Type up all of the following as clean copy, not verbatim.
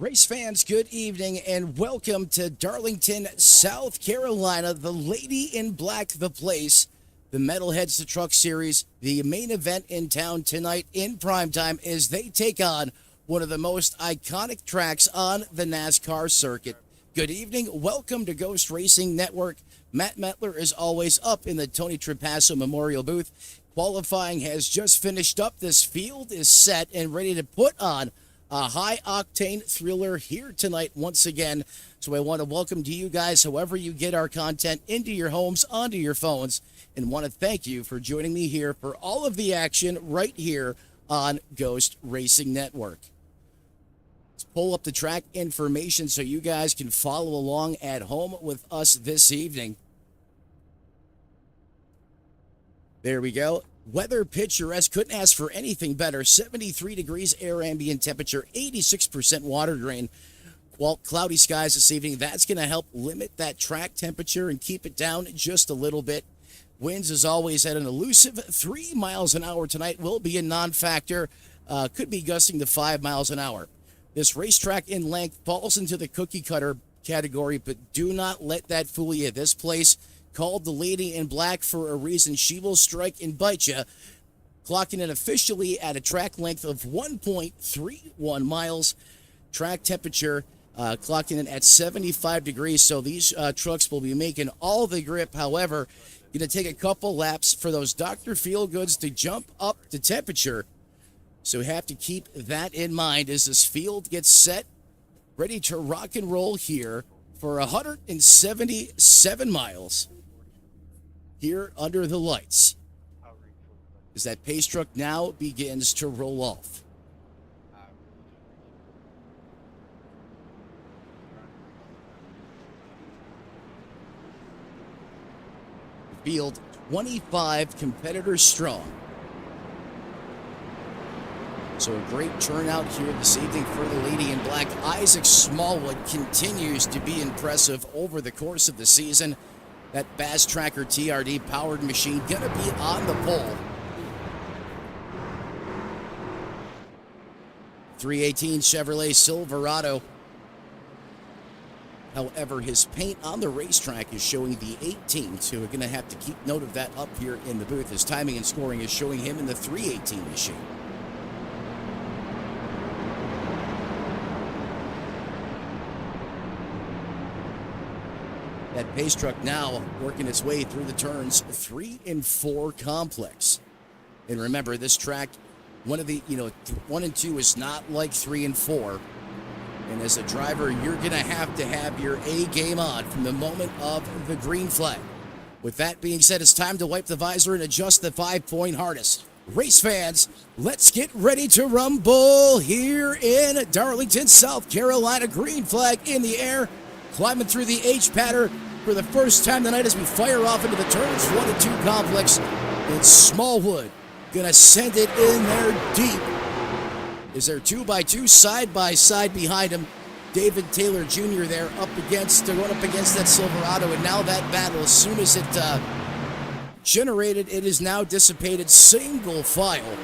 Race fans, good evening and welcome to Darlington, South Carolina. The Lady in Black, the place. The Metalheads the Truck Series, the main event in town tonight in primetime as they take on one of the most iconic tracks on the NASCAR circuit. Good evening. Welcome to Ghost Racing Network. Matt Metler is always up in the Tony Trapasso Memorial booth. Qualifying has just finished up. This field is set and ready to put on a high-octane thriller here tonight once again. So I want to welcome to you guys, however you get our content, into your homes, onto your phones, and want to thank you for joining me here for all of the action right here on Ghost Racing Network. Let's pull up the track information so you guys can follow along at home with us this evening. There we go. Weather picturesque, couldn't ask for anything better. 73 degrees air ambient temperature, 86% water drain. Cloudy skies this evening. That's going to help limit that track temperature and keep it down just a little bit. Winds, as always, at an elusive 3 miles an hour tonight. Will be a non-factor. Could be gusting to 5 miles an hour. This racetrack in length falls into the cookie cutter category, but do not let that fool you. This place, called the Lady in Black for a reason. She will strike and bite you. Clocking in officially at a track length of 1.31 miles. Track temperature clocking in at 75 degrees. So these trucks will be making all the grip. However, going to take a couple laps for those Dr. Feelgoods to jump up to temperature. So we have to keep that in mind as this field gets set, ready to rock and roll here for 177 miles. Here under the lights, as that pace truck now begins to roll off. The field 25 competitors strong. So a great turnout here this evening for the Lady in Black. Isaac Smallwood continues to be impressive over the course of the season. That Bass Tracker TRD powered machine going to be on the pole. 318 Chevrolet Silverado. However, his paint on the racetrack is showing the 18, so we're going to have to keep note of that up here in the booth. His timing and scoring is showing him in the 318 machine. That pace truck now working its way through the turns 3 and 4 complex. And remember, this track, one and 2 is not like 3 and 4. And as a driver, you're going to have your A game on from the moment of the green flag. With that being said, it's time to wipe the visor and adjust the 5-point harness. Race fans, let's get ready to rumble here in Darlington, South Carolina. Green flag in the air. Climbing through the H pattern for the first time tonight as we fire off into the turns 1 and 2 complex. It's Smallwood gonna send it in there deep. Is there 2x2 side by side behind him? David Taylor Jr. there going up against that Silverado, and now that battle, as soon as it generated, it is now dissipated single file.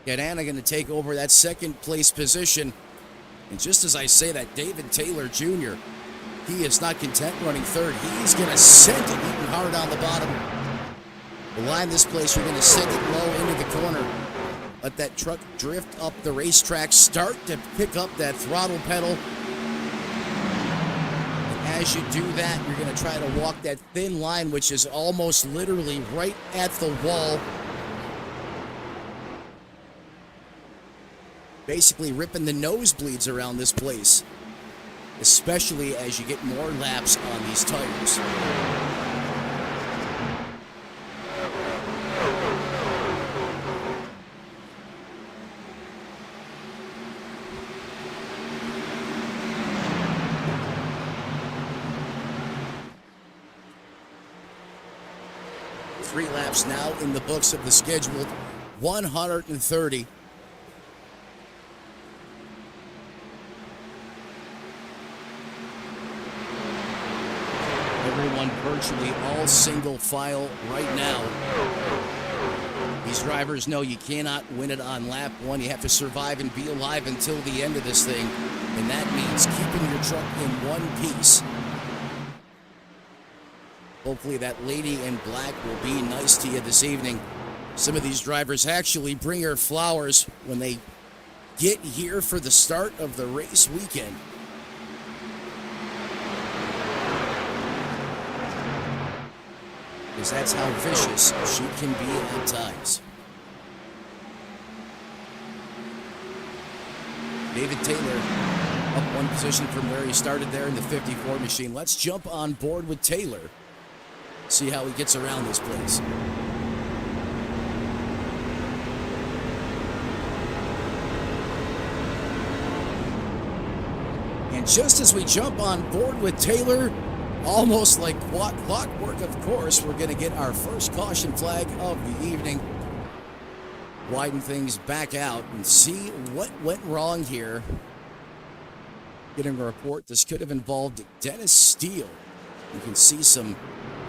Anna going to take over that second place position. And just as I say that, David Taylor Jr., he is not content running third. He's going to send it even hard on the bottom. The line this place, we're going to send it low into the corner. Let that truck drift up the racetrack. Start to pick up that throttle pedal. And as you do that, you're going to try to walk that thin line, which is almost literally right at the wall. Basically ripping the nosebleeds around this place, especially as you get more laps on these tires. Three laps now in the books of the scheduled 130. Everyone virtually all single file right now. These drivers know you cannot win it on lap one. You have to survive and be alive until the end of this thing. And that means keeping your truck in one piece. Hopefully that lady in black will be nice to you this evening. Some of these drivers actually bring her flowers when they get here for the start of the race weekend. Because that's how vicious she can be at times. David Taylor up one position from where he started there in the 54 machine. Let's jump on board with Taylor. See how he gets around this place. And just as we jump on board with Taylor, almost like clockwork, of course, we're going to get our first caution flag of the evening. Widen things back out and see what went wrong here. Getting a report, this could have involved Dennis Steele. You can see some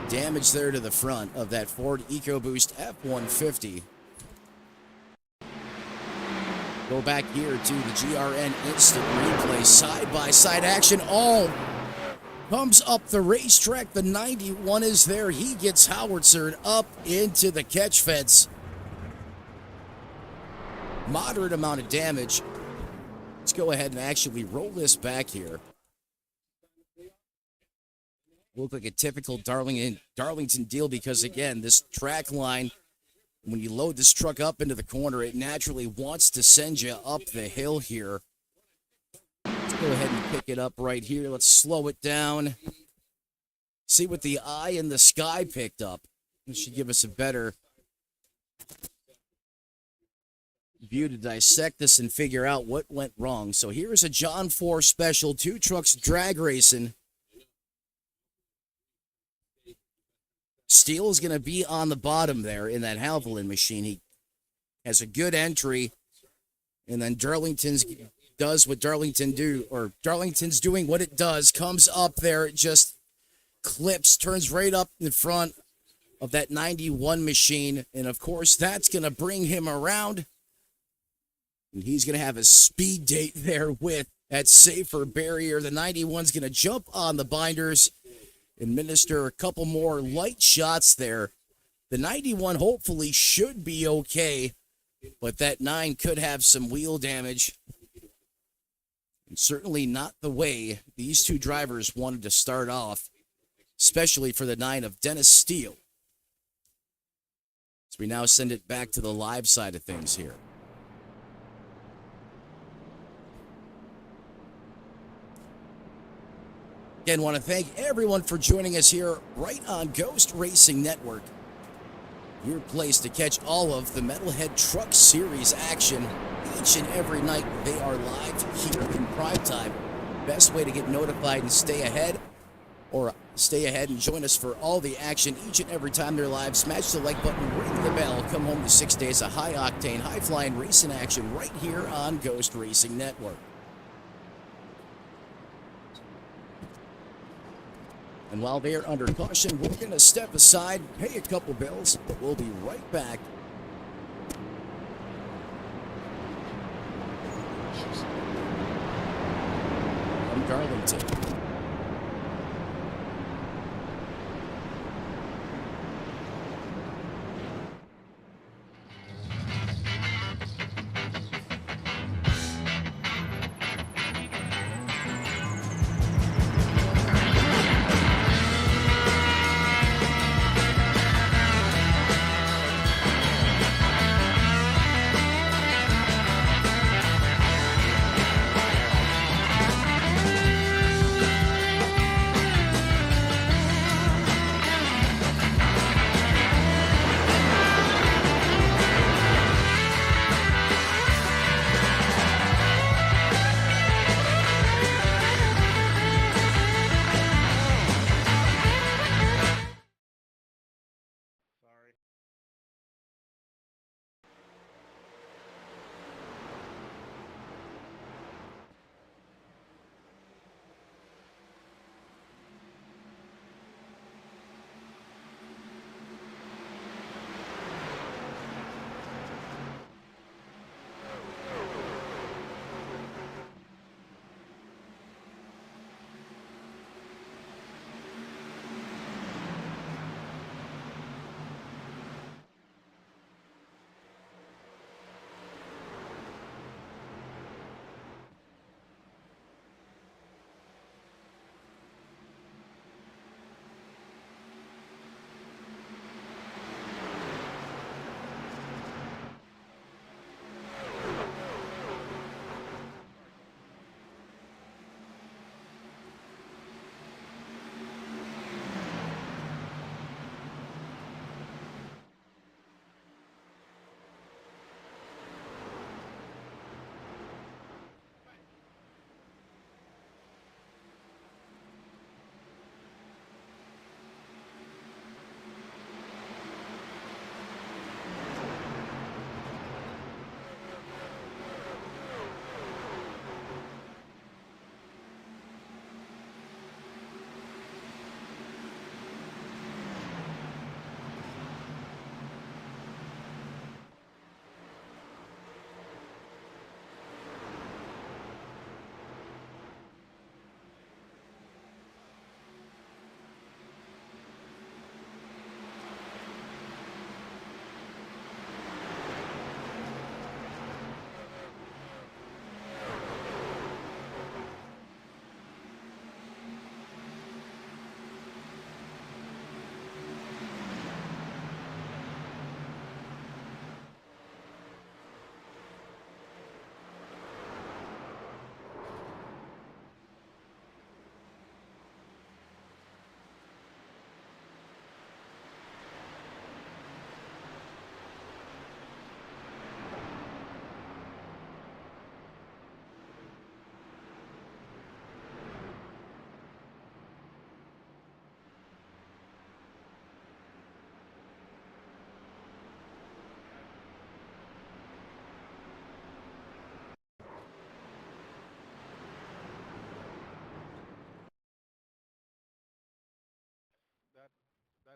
damage there to the front of that Ford EcoBoost F-150. Go back here to the GRN instant replay, side-by-side action. All comes up the racetrack. The 91 is there. He gets howitzered up into the catch fence. Moderate amount of damage. Let's go ahead and actually roll this back here. Look like a typical Darlington deal because, again, this track line, when you load this truck up into the corner, it naturally wants to send you up the hill here. Let's go ahead and pick it up right here. Let's slow it down. See what the eye in the sky picked up. This should give us a better view to dissect this and figure out what went wrong. So here's a John 4 special, 2 trucks drag racing. Steele is going to be on the bottom there in that Haviland machine. He has a good entry, and then Darlington's does what Darlington do, or Darlington's doing what it does, comes up there, it just clips, turns right up in front of that 91 machine, and of course that's going to bring him around, and he's going to have a speed date there with that safer barrier. The 91's going to jump on the binders, administer a couple more light shots there. The 91 hopefully should be okay, but that 9 could have some wheel damage. And certainly not the way these two drivers wanted to start off, especially for the 9 of Dennis Steele. So we now send it back to the live side of things here. Again, want to thank everyone for joining us here right on Ghost Racing Network. Your place to catch all of the Metalhead Truck Series action each and every night. They are live here in prime time. Best way to get notified and stay ahead and join us for all the action each and every time they're live. Smash the like button, ring the bell, come home to 6 days of high-octane, high-flying racing action right here on Ghost Racing Network. And while they're under caution, we're going to step aside, pay a couple bills, but we'll be right back. From Darlington.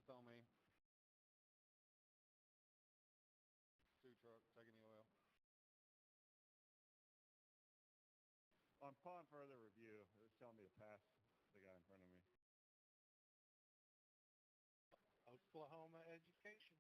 That's on me. Two truck taking the oil. Upon further review, it's telling me to pass the guy in front of me. Oklahoma education.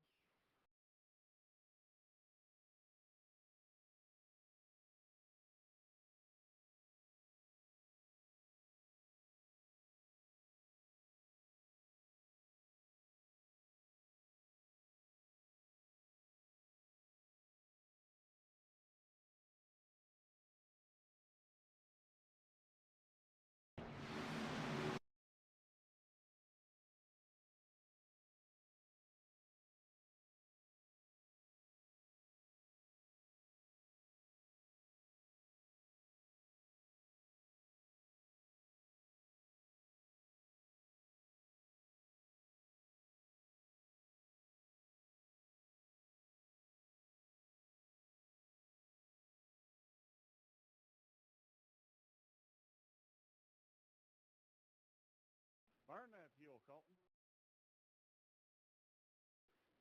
Burn that fuel, Colton.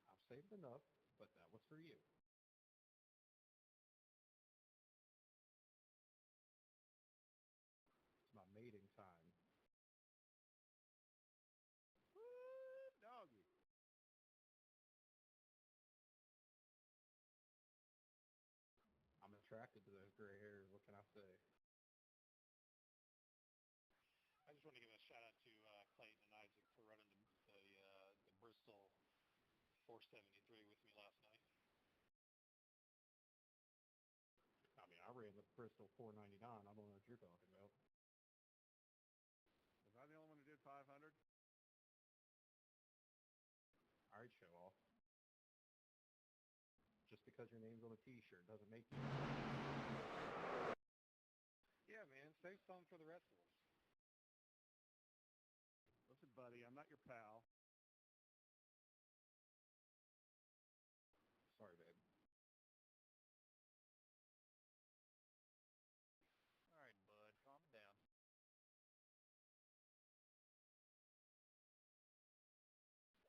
I've saved enough, but that was for you. It's my mating time. Woo, doggy. I'm attracted to those gray hairs. What can I say? I just want to give a shout out to Clayton and Isaac for running the Bristol 473 with me last night. I mean, I ran the Bristol 499. I don't know what you're talking about. Was I the only one who did 500? All right, show off. Just because your name's on a T-shirt doesn't make you. Yeah, man, save some for the rest of us. Listen, buddy, I'm not your pal. Sorry, babe. All right, bud, calm down.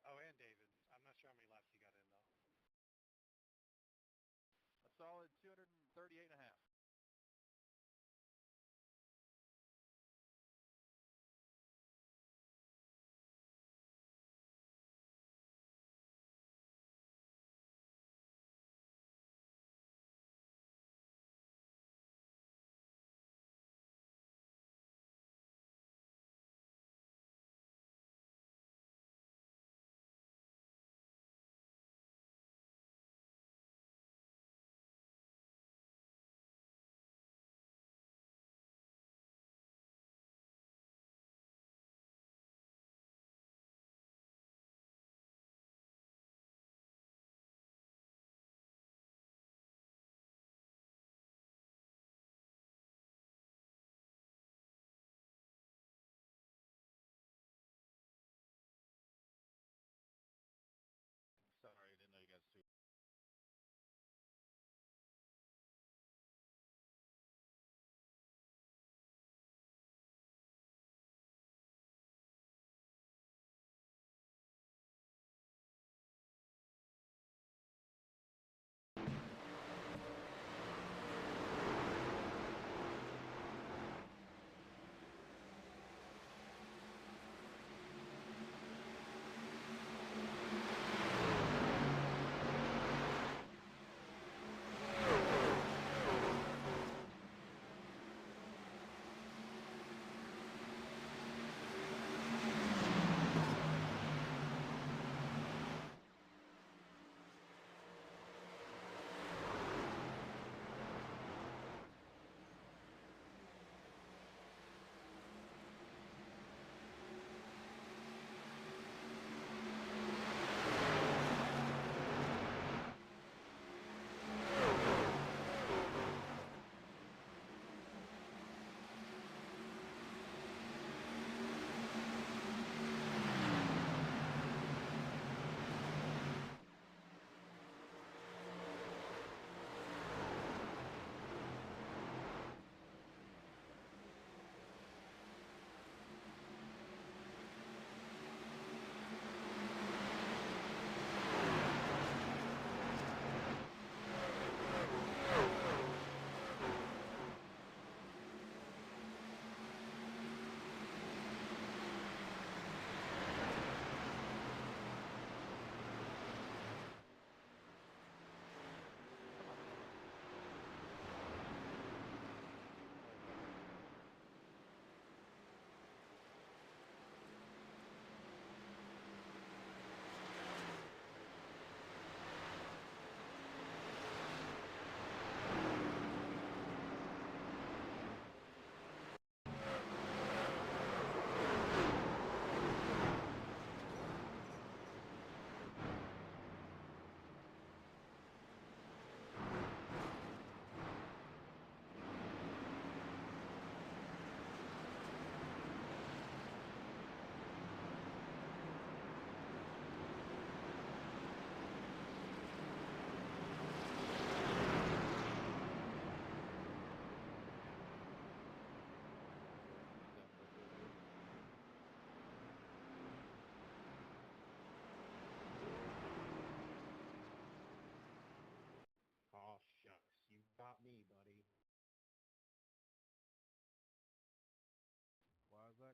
Oh, and David. I'm not sure how many laps he got in, though. A solid 238 and a half.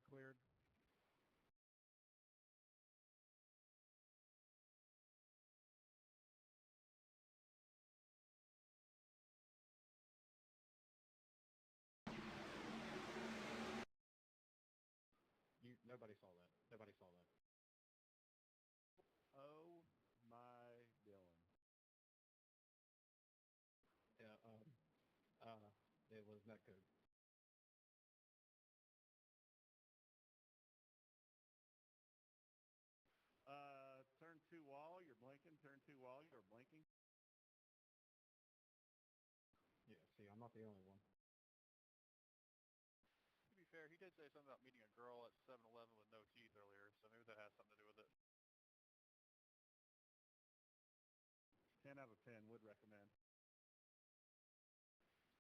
cleared. Nobody saw that. Nobody saw that. Oh my Dylan. Yeah. It was netcode. Turn 2 wall, you're blinking. Turn 2 wall, you're blinking. Yeah. See, I'm not the only one. To be fair, he did say something about meeting a girl at 7-Eleven with no teeth earlier, so maybe that has something to do with it. 10 out of 10 would recommend.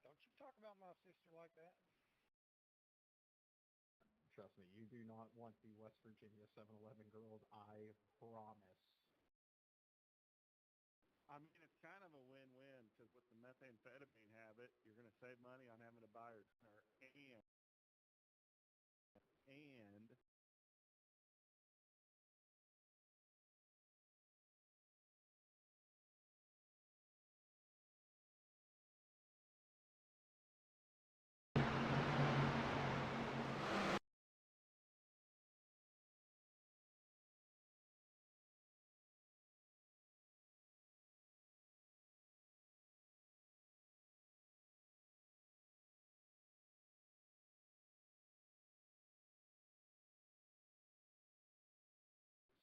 Don't you talk about my sister like that. Trust me, you do not want the West Virginia 7-Eleven girls. I promise. I mean, it's kind of a win-win because with the methamphetamine habit, you're going to save money on having to buy her dinner, and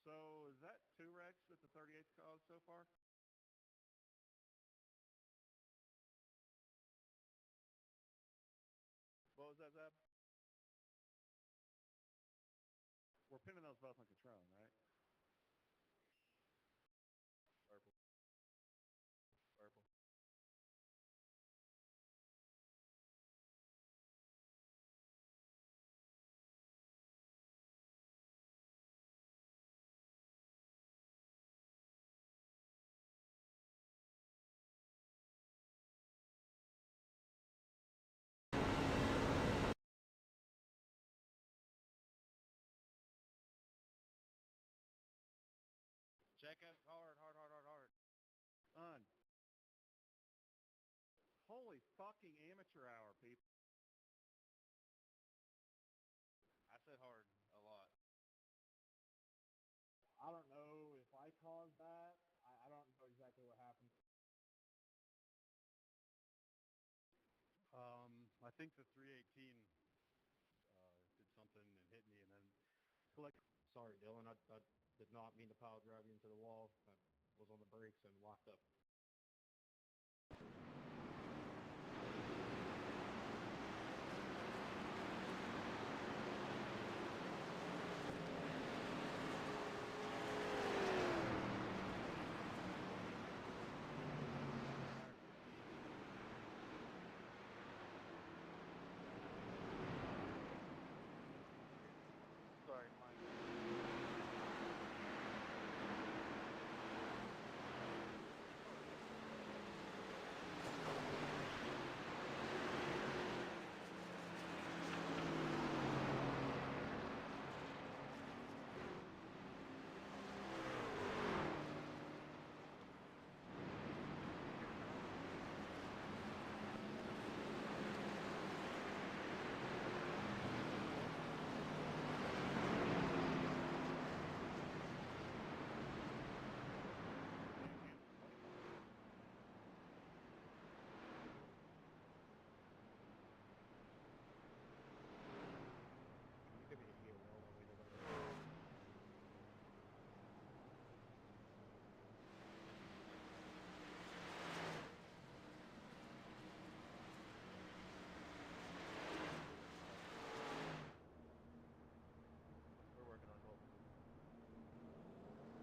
so is that 2 wrecks that the 38's caused so far? What was that, Zeb? We're pinning those both on Catrone, right? Purple. Purple. Check it hard, hard, hard, hard, hard. On. Holy fucking amateur hour, people. I said hard a lot. I don't know if I caused that. I don't know exactly what happened. I think the 318 did something and hit me, and then collect. Sorry, Dylan. I did not mean to pile drive you into the wall. I was on the brakes and locked up. Sorry, mine. You give me a heel all the way to the. We're working on both.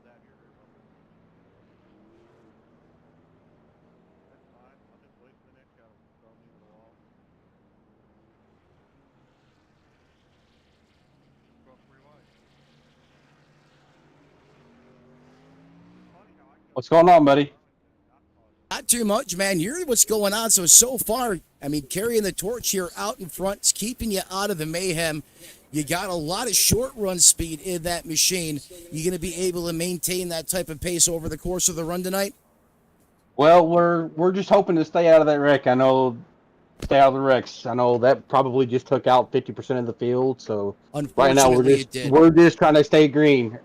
Zab, your rear bumper. That's fine. I'll just wait for the next guy to throw me into the wall. Cross 3 wide. Funny how I can go What's going on, buddy? Darlington and not cause Not too much, man. You're what's going on. So far, I mean, carrying the torch here out in front, it's keeping you out of the mayhem. You got a lot of short run speed in that machine. You going to be able to maintain that type of pace over the course of the run tonight? Well, we're just hoping to stay out of that wreck. Stay out of the wrecks. I know that probably just took out 50% of the field. So right now Unfortunately, it did. we're just trying to stay green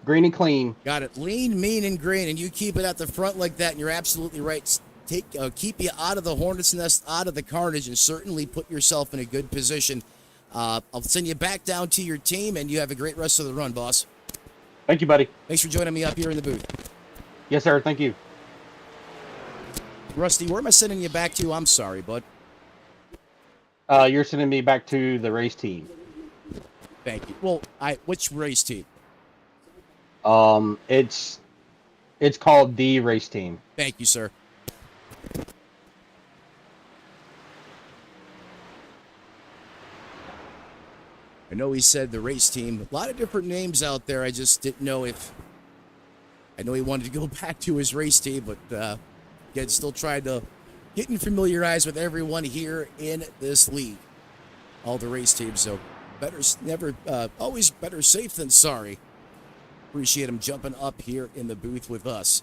and clean. Got it. Lean, mean, and green, and you keep it at the front like that, and you're absolutely right. Keep you out of the hornet's nest, out of the carnage, and certainly put yourself in a good position. I'll send you back down to your team, and you have a great rest of the run, boss. Thank you, buddy. Thanks for joining me up here in the booth. Yes, sir. Thank you. Rusty, where am I sending you back to? I'm sorry, bud. You're sending me back to the race team. Thank you. Well, which race team? It's called the race team. Thank you, sir. I know he said the race team. A lot of different names out there. I just didn't know if... I know he wanted to go back to his race team, but again, still trying to get familiarized with everyone here in this league. All the race teams, so always better safe than sorry. Appreciate him jumping up here in the booth with us.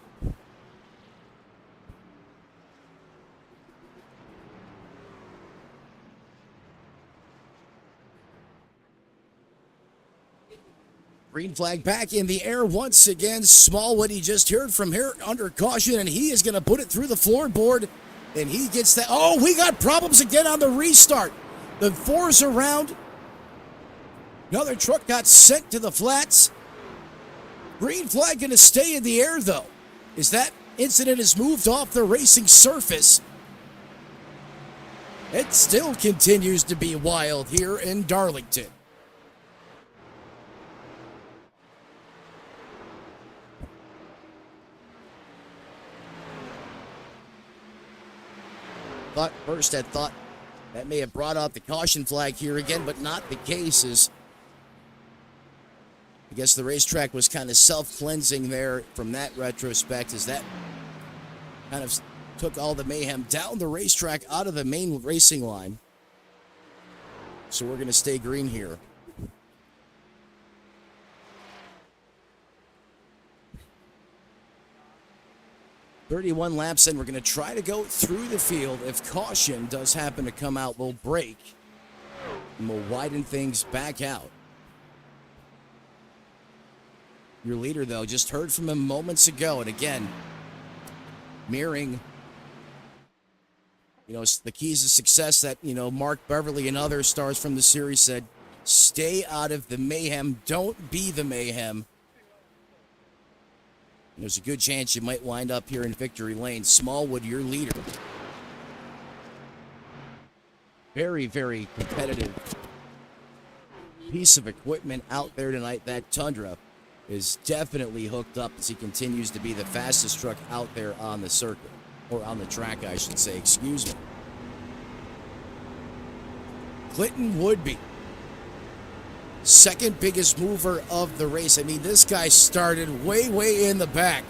Green flag back in the air once again. Smallwood, he just heard from here under caution, and he is going to put it through the floorboard, and he gets that. Oh, we got problems again on the restart. The four's around. Another truck got sent to the flats. Green flag going to stay in the air, though, as that incident has moved off the racing surface. It still continues to be wild here in Darlington. I thought that may have brought out the caution flag here again, but not the case. I guess the racetrack was kind of self-cleansing there from that retrospect, as that kind of took all the mayhem down the racetrack out of the main racing line. So we're going to stay green here. .31 laps in. We're going to try to go through the field. If caution does happen to come out, we'll brake and we'll widen things back out. Your leader, though, just heard from him moments ago, and again, mirroring, the keys to success that, Mark Beverly and other stars from the series said, stay out of the mayhem, don't be the mayhem. There's a good chance you might wind up here in victory lane. Smallwood, your leader. Very, very competitive piece of equipment out there tonight. That Tundra is definitely hooked up as he continues to be the fastest truck out there on the circuit. Or on the track, I should say. Excuse me. Clinton Woodby, second biggest mover of the race. I mean, this guy started way in the back.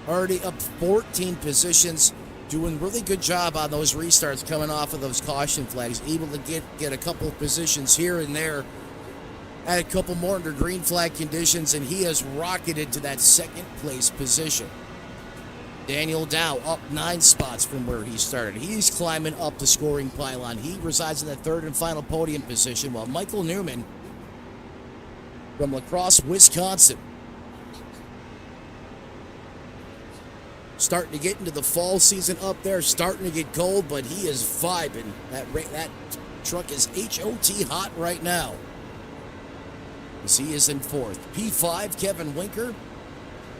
Already up 14 positions. Doing really good job on those restarts coming off of those caution flags. Able to get a couple of positions here and there. Had a couple more under green flag conditions, and he has rocketed to that second place position. Daniel Dow up 9 spots from where he started. He's climbing up the scoring pylon. He resides in the third and final podium position, while Michael Newman from La Crosse, Wisconsin, starting to get into the fall season up there, starting to get cold, but he is vibing. That truck is HOT hot right now, as he is in fourth. P5, Kevin Winker,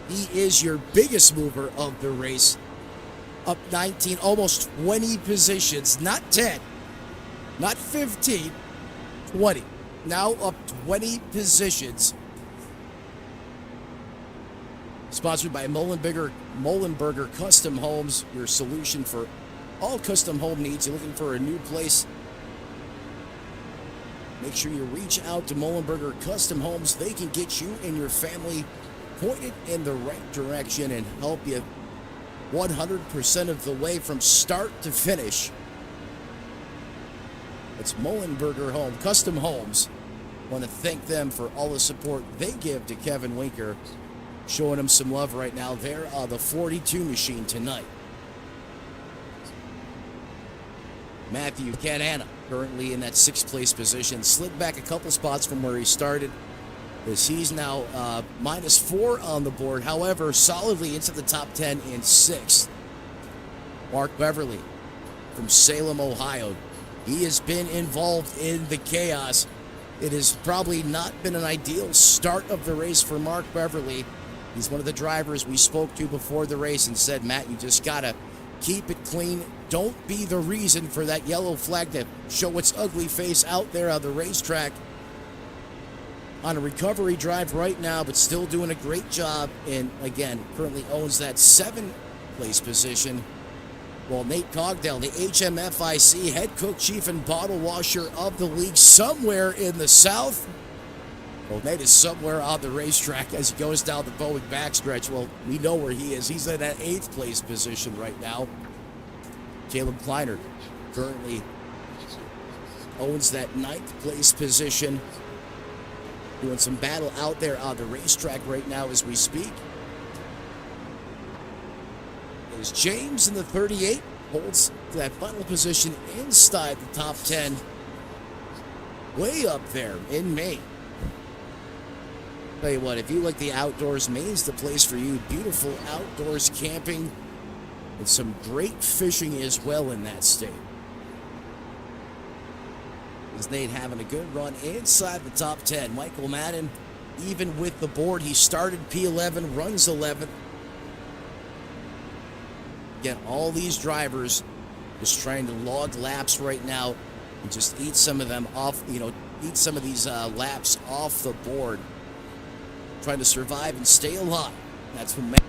he is your biggest mover of the race, up 19, almost 20 positions, not 10, not 15, 20. Now up 20 positions. Sponsored by Molenberger Custom Homes, your solution for all custom home needs. You're looking for a new place, make sure you reach out to Molenberger Custom Homes. They can get you and your family pointed in the right direction and help you 100% of the way from start to finish. It's Mullenberger Home, Custom Homes. Want to thank them for all the support they give to Kevin Winker, showing him some love right now. They're the 42 machine tonight. Matthew Canana, currently in that 6th place position, slid back a couple spots from where he started, as he's now -4 on the board. However, solidly into the top 10 in 6th. Mark Beverly from Salem, Ohio. He has been involved in the chaos. It has probably not been an ideal start of the race for Mark Beverly. He's one of the drivers we spoke to before the race and said, Matt, you just got to keep it clean. Don't be the reason for that yellow flag to show its ugly face out there on the racetrack. On a recovery drive right now, but still doing a great job. And again, currently owns that 7th place position. Well, Nate Cogdell, the HMFIC head cook, chief, and bottle washer of the league, somewhere in the south. Well, Nate is somewhere on the racetrack as he goes down the Boeing backstretch. Well, we know where he is. He's in that 8th place position right now. Caleb Kleiner currently owns that 9th place position. Doing some battle out there on the racetrack right now as we speak. As James in the 38 holds that final position inside the top 10. Way up there in Maine. Tell you what, if you like the outdoors, Maine's the place for you. Beautiful outdoors camping and some great fishing as well in that state. Is Nate having a good run inside the top 10. Michael Madden, even with the board, he started P11, runs 11th. Again, all these drivers just trying to log laps right now and just eat some of them off, eat some of these laps off the board. Trying to survive and stay alive. That's what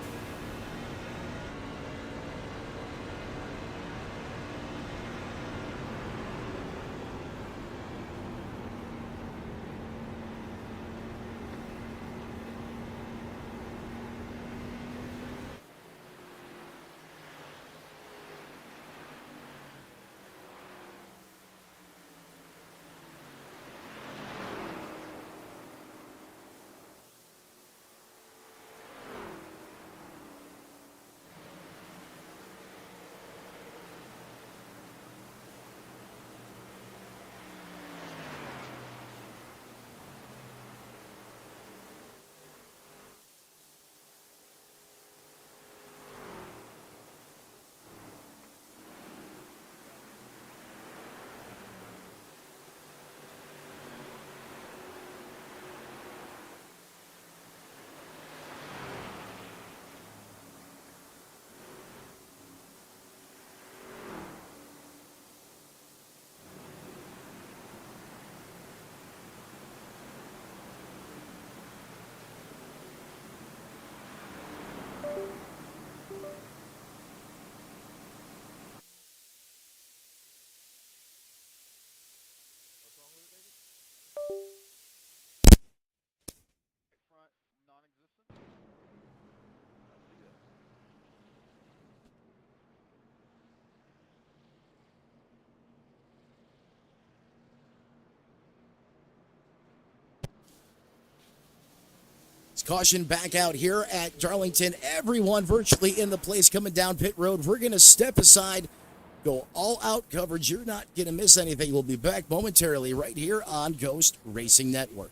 Front non-existent. It's caution back out here at Darlington. Everyone virtually in the place coming down pit road. We're going to step aside, go all out coverage. You're not going to miss anything. We'll be back momentarily right here on Ghost Racing Network.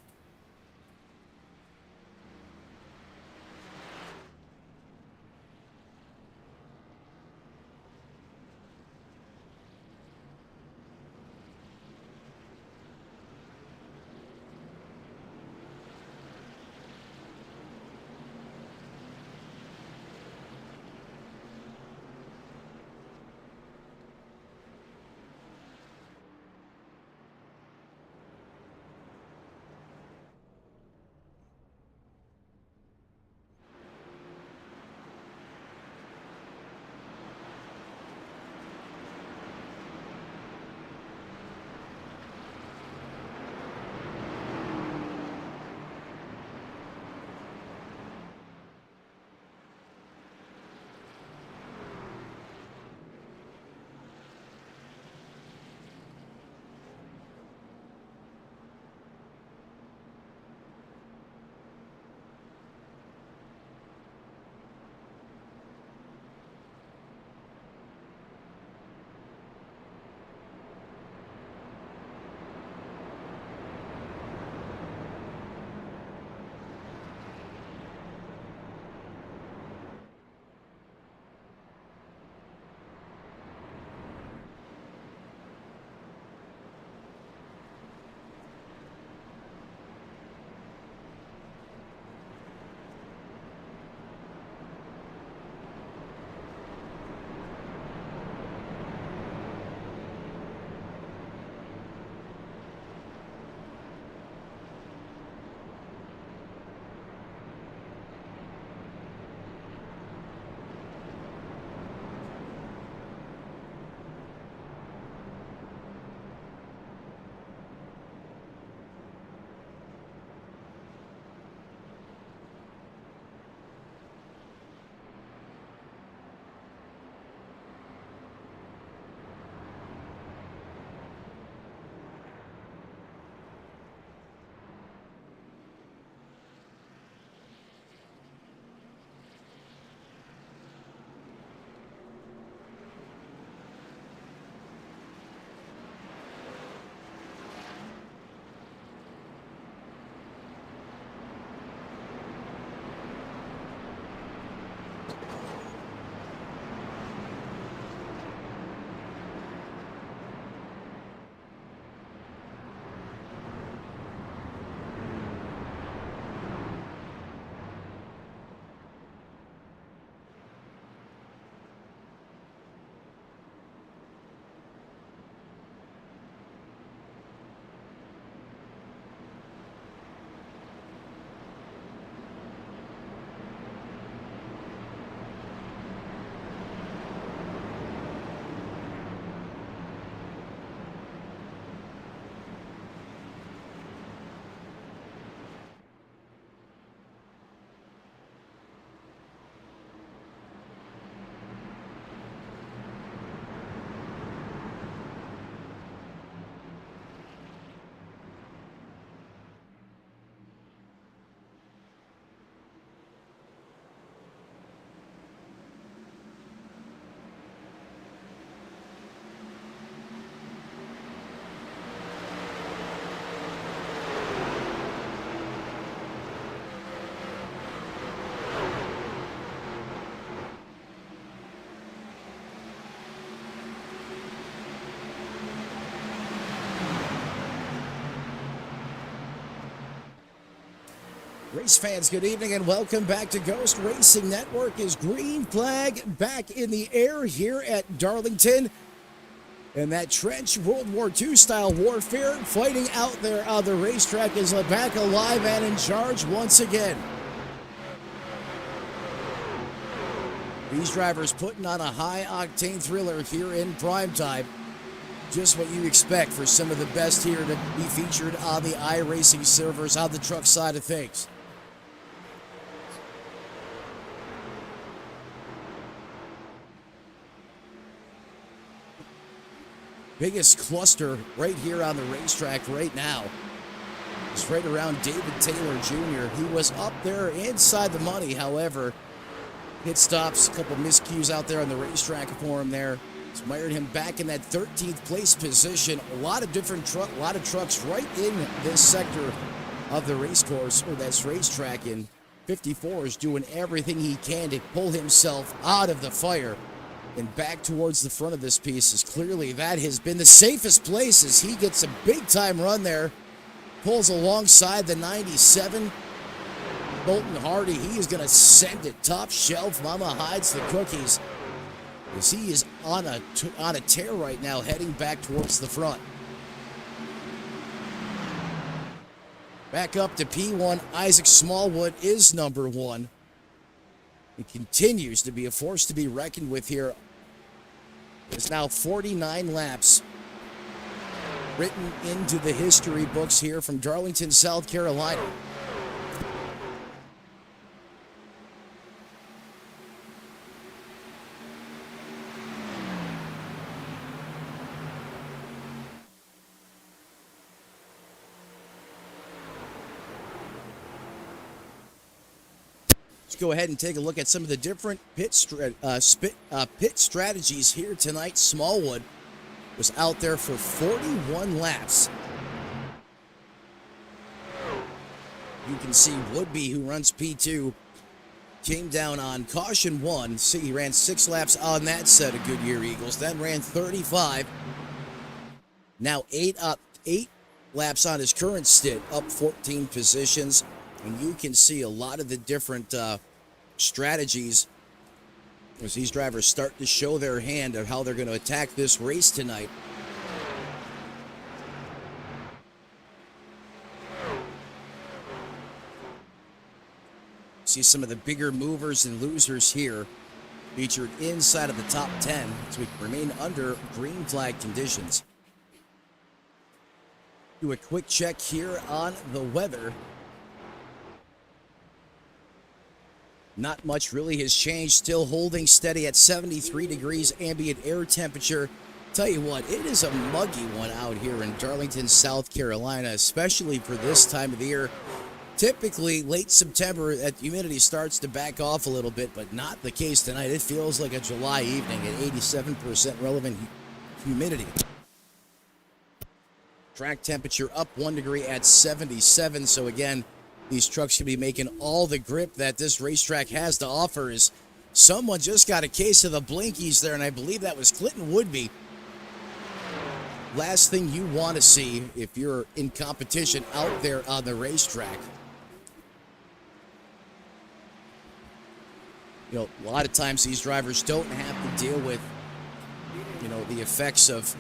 Race fans, good evening and welcome back to Ghost Racing Network. Is green flag back in the air here at Darlington. And that trench World War II style warfare fighting out there on the racetrack is back alive and in charge once again. These drivers putting on a high octane thriller here in prime time. Just what you expect for some of the best here to be featured on the iRacing servers on the truck side of things. Biggest cluster right here on the racetrack right now is right around David Taylor Jr. He was up there inside the money, however, pit stops, a couple miscues out there on the racetrack for him there. It's mired him back in that 13th place position. A lot of trucks right in this sector of the race course, or that's racetrack, and 54 is doing everything he can to pull himself out of the fire and back towards the front of this piece. Is clearly that has been the safest place as he gets a big time run there. Pulls alongside the 97. Bolton Hardy, he is going to send it top shelf. Mama hides the cookies as he is on a tear right now, heading back towards the front. Back up to P1. Isaac Smallwood is number one. He continues to be a force to be reckoned with here. There's now 49 laps written into the history books here from Darlington, South Carolina. Let's go ahead and take a look at some of the different pit strategies here tonight. Smallwood was out there for 41 laps. You can see Woodby, who runs P2, came down on caution 1. See, he ran 6 laps on that set of Goodyear Eagles, then ran 35. Now 8 laps on his current stint, up 14 positions. And you can see a lot of the different strategies as these drivers start to show their hand of how they're going to attack this race tonight. See some of the bigger movers and losers here featured inside of the top 10 as we remain under green flag conditions. Do a quick check here on the weather. Not much really has changed. Still holding steady at 73 degrees ambient air temperature. Tell you what, it is a muggy one out here in Darlington, South Carolina, especially for this time of the year. Typically, late September, that humidity starts to back off a little bit, but not the case tonight. It feels like a July evening at 87% relevant humidity. Track temperature up 1 degree at 77, so again, these trucks should be making all the grip that this racetrack has to offer. As someone just got a case of the blinkies there, and I believe that was Clinton Woodby. Last thing you want to see if you're in competition out there on the racetrack. You know, a lot of times these drivers don't have to deal with, you know, the effects of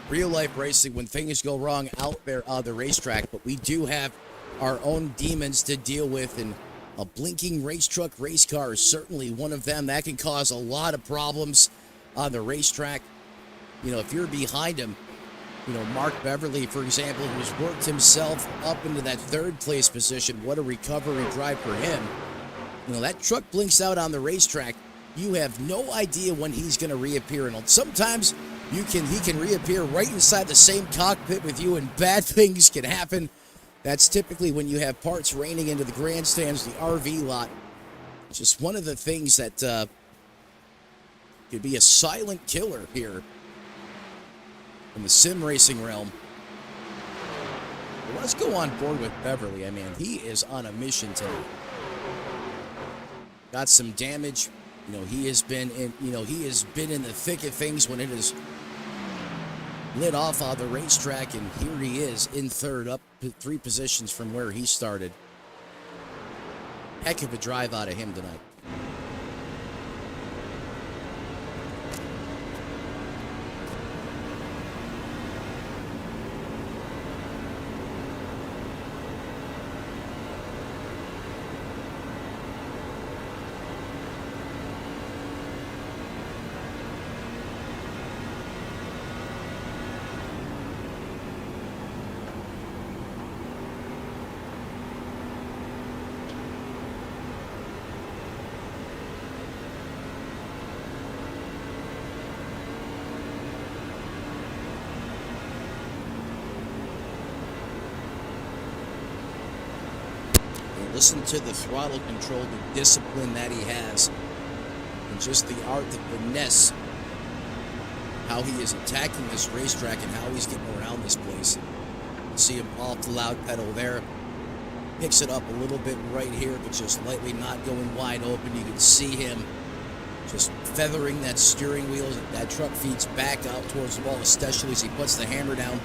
real life racing when things go wrong out there on the racetrack, but we do have our own demons to deal with, and a blinking race truck race car is certainly one of them. That can cause a lot of problems on the racetrack. You know, if you're behind him, you know, Mark Beverly, for example, who's worked himself up into that 3rd place position, what a recovery drive for him. You know, that truck blinks out on the racetrack. You have no idea when he's going to reappear, and sometimes he can reappear right inside the same cockpit with you, and bad things can happen. That's typically when you have parts raining into the grandstands, the RV lot. Just one of the things that could be a silent killer here in the sim racing realm. But let's go on board with Beverly. I mean, he is on a mission tonight. Got some damage. You know, he has been in the thick of things when it is lit off on the racetrack, and here he is in 3rd, up 3 positions from where he started. heck of a drive out of him tonight. Listen to the throttle control, the discipline that he has, and just the art, the finesse, how he is attacking this racetrack and how he's getting around this place. You see him off the loud pedal there. Picks it up a little bit right here, but just lightly, not going wide open. You can see him just feathering that steering wheel. That truck feeds back out towards the wall, especially as he puts the hammer down.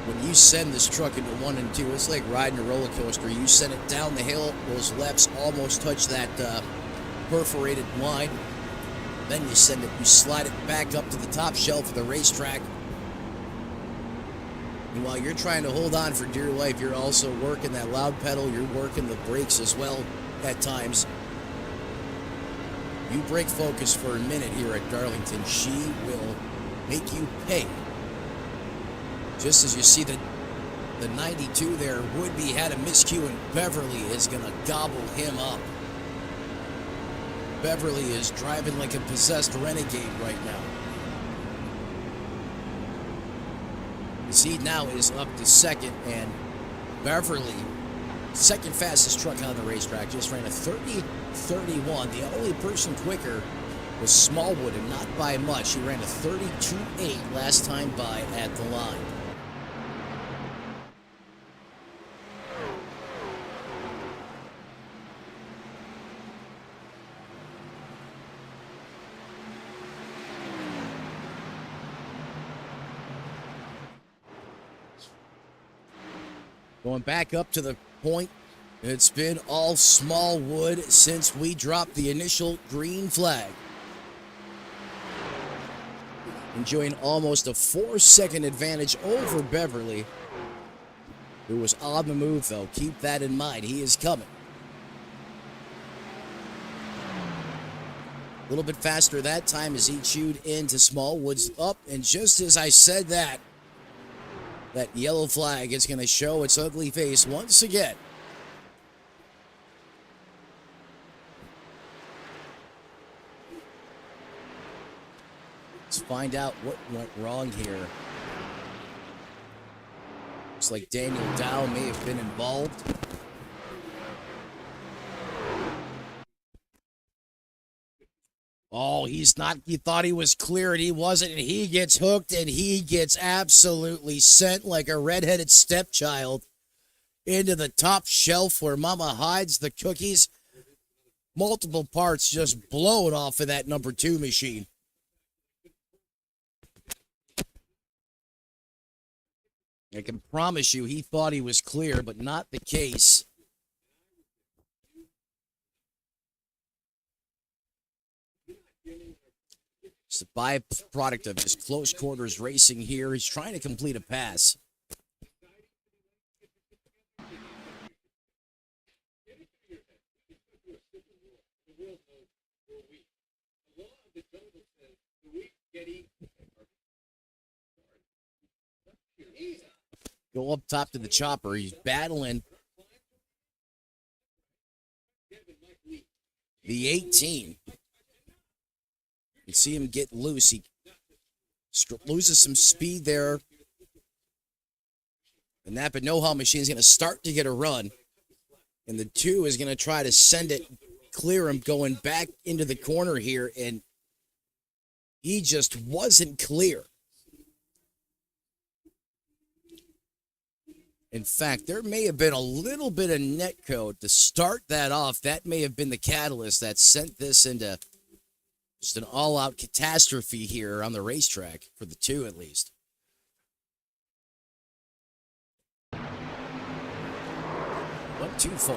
When you send this truck into 1 and 2, it's like riding a roller coaster. You send it down the hill, those lefts almost touch that perforated line. Then you slide it back up to the top shelf of the racetrack. And while you're trying to hold on for dear life, you're also working that loud pedal. You're working the brakes as well at times. You break focus for a minute here at Darlington, she will make you pay. Just as you see the 92 there, Woodby had a miscue, and Beverly is going to gobble him up. Beverly is driving like a possessed renegade right now. Z now is up to second, and Beverly, second fastest truck on the racetrack, just ran a 30-31. The only person quicker was Smallwood, and not by much. He ran a 32.8 last time by at the line. Going back up to the point, it's been all Smallwood since we dropped the initial green flag. Enjoying almost a 4-second advantage over Beverly, who was on the move, though. Keep that in mind. He is coming. A little bit faster that time as he chewed into Smallwood's up, and just as I said that, that yellow flag is going to show its ugly face once again. Let's find out what went wrong here. Looks like Daniel Dow may have been involved. Oh, he's not. He thought he was clear, and he wasn't, and he gets hooked, and he gets absolutely sent like a redheaded stepchild into the top shelf where Mama hides the cookies. Multiple parts just blown off of that number 2 machine. I can promise you he thought he was clear, but not the case. It's a byproduct of his close quarters racing here. He's trying to complete a pass. Go up top to the chopper. He's battling the 18. You see him get loose. He loses some speed there. The Napa know-how machine is going to start to get a run. And the 2 is going to try to send it, clear him going back into the corner here. And he just wasn't clear. In fact, there may have been a little bit of net code to start that off. That may have been the catalyst that sent this into just an all-out catastrophe here on the racetrack, for the 2 at least. Went too far.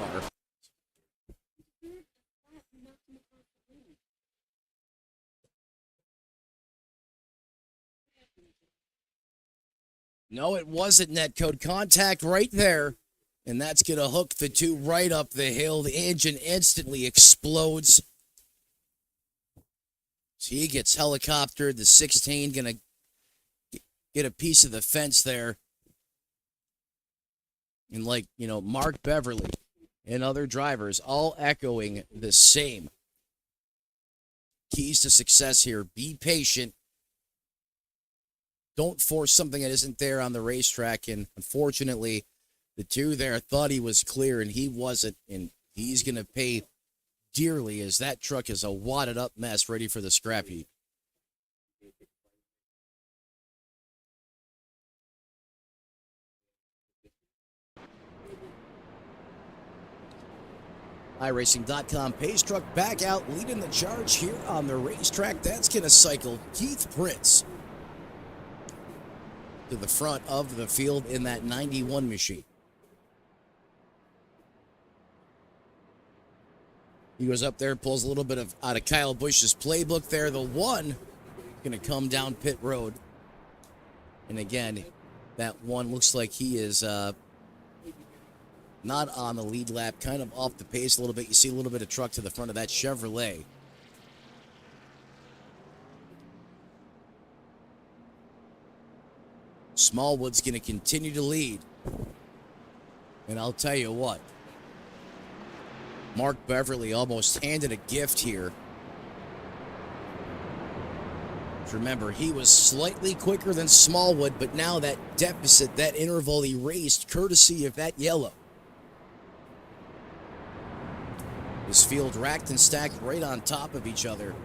No, it wasn't netcode. Contact right there. And that's going to hook the two right up the hill. The engine instantly explodes. So he gets helicoptered. The 16 going to get a piece of the fence there. And like, you know, Mark Beverly and other drivers all echoing the same keys to success here. Be patient. Don't force something that isn't there on the racetrack. And unfortunately, the two there thought he was clear, and he wasn't. And he's going to pay dearly as that truck is a wadded up mess ready for the scrap heap. iRacing.com pace truck back out leading the charge here on the racetrack. That's going to cycle Keith Prince to the front of the field in that 91 machine. He goes up there, pulls a little bit out of Kyle Busch's playbook there. The one going to come down pit road. And again, that one looks like he is not on the lead lap, kind of off the pace a little bit. You see a little bit of truck to the front of that Chevrolet. Smallwood's going to continue to lead. And I'll tell you what, Mark Beverly almost handed a gift here. Remember, he was slightly quicker than Smallwood, but now that deficit, that interval erased courtesy of that yellow. This field racked and stacked right on top of each other.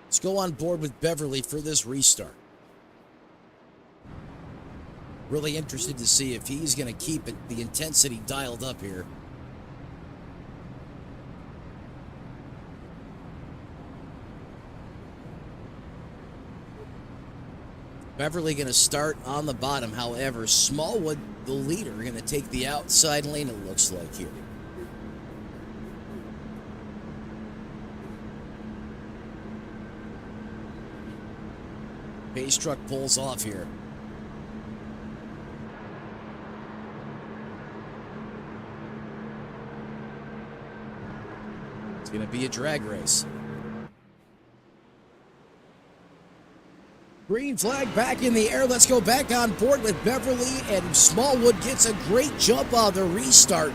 Let's go on board with Beverly for this restart. Really interested to see if he's going to keep the intensity dialed up here. Beverly going to start on the bottom. However, Smallwood, the leader, going to take the outside lane, it looks like here. Pace truck pulls off here. It's going to be a drag race. Green flag back in the air. Let's go back on board with Beverly, and Smallwood gets a great jump on the restart.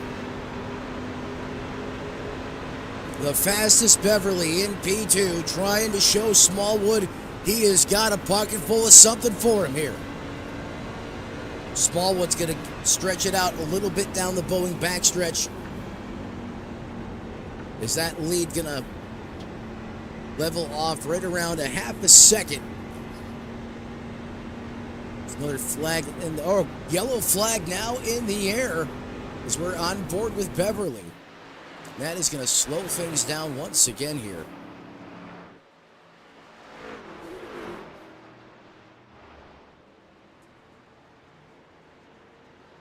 The fastest Beverly in P2, trying to show Smallwood he has got a pocket full of something for him here. Smallwood's going to stretch it out a little bit down the Boeing backstretch. Is that lead going to level off right around a half a second? Another flag, yellow flag now in the air as we're on board with Beverly. That is going to slow things down once again here.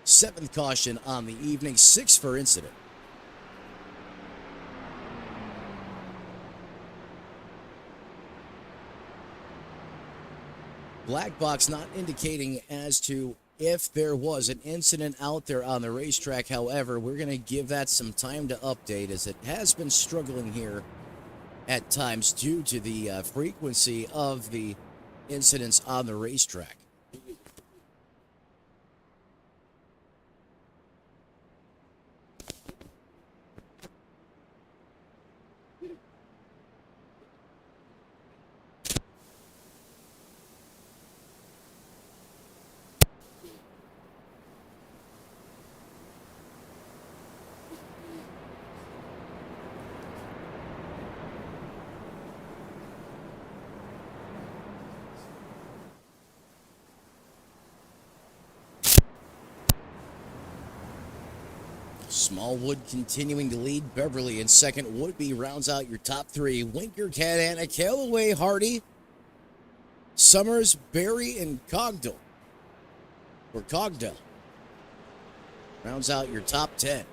Seventh caution on the evening, 6 for incident. Black box not indicating as to if there was an incident out there on the racetrack. However, we're going to give that some time to update, as it has been struggling here at times due to the frequency of the incidents on the racetrack. Smallwood continuing to lead. Beverly in second. Would-be rounds out your top three. Winker, Cadana, Callaway, Hardy, Summers, Berry, and Cogdell. Or Cogdell. Rounds out your top 10.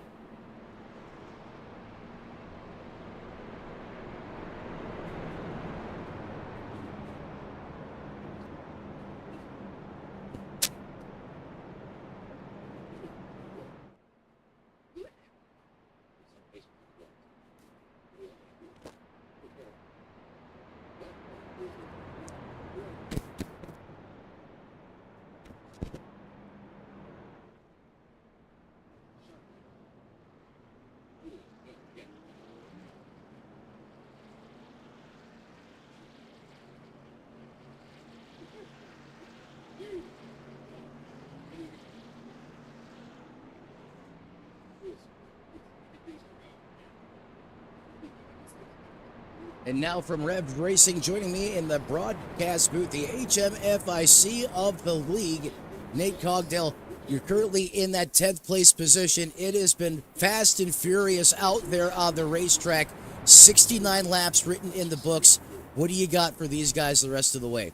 And now from Rev Racing, joining me in the broadcast booth, the HMFIC of the league, Nate Cogdell. You're currently in that 10th place position. It has been fast and furious out there on the racetrack. 69 laps written in the books. What do you got for these guys the rest of the way?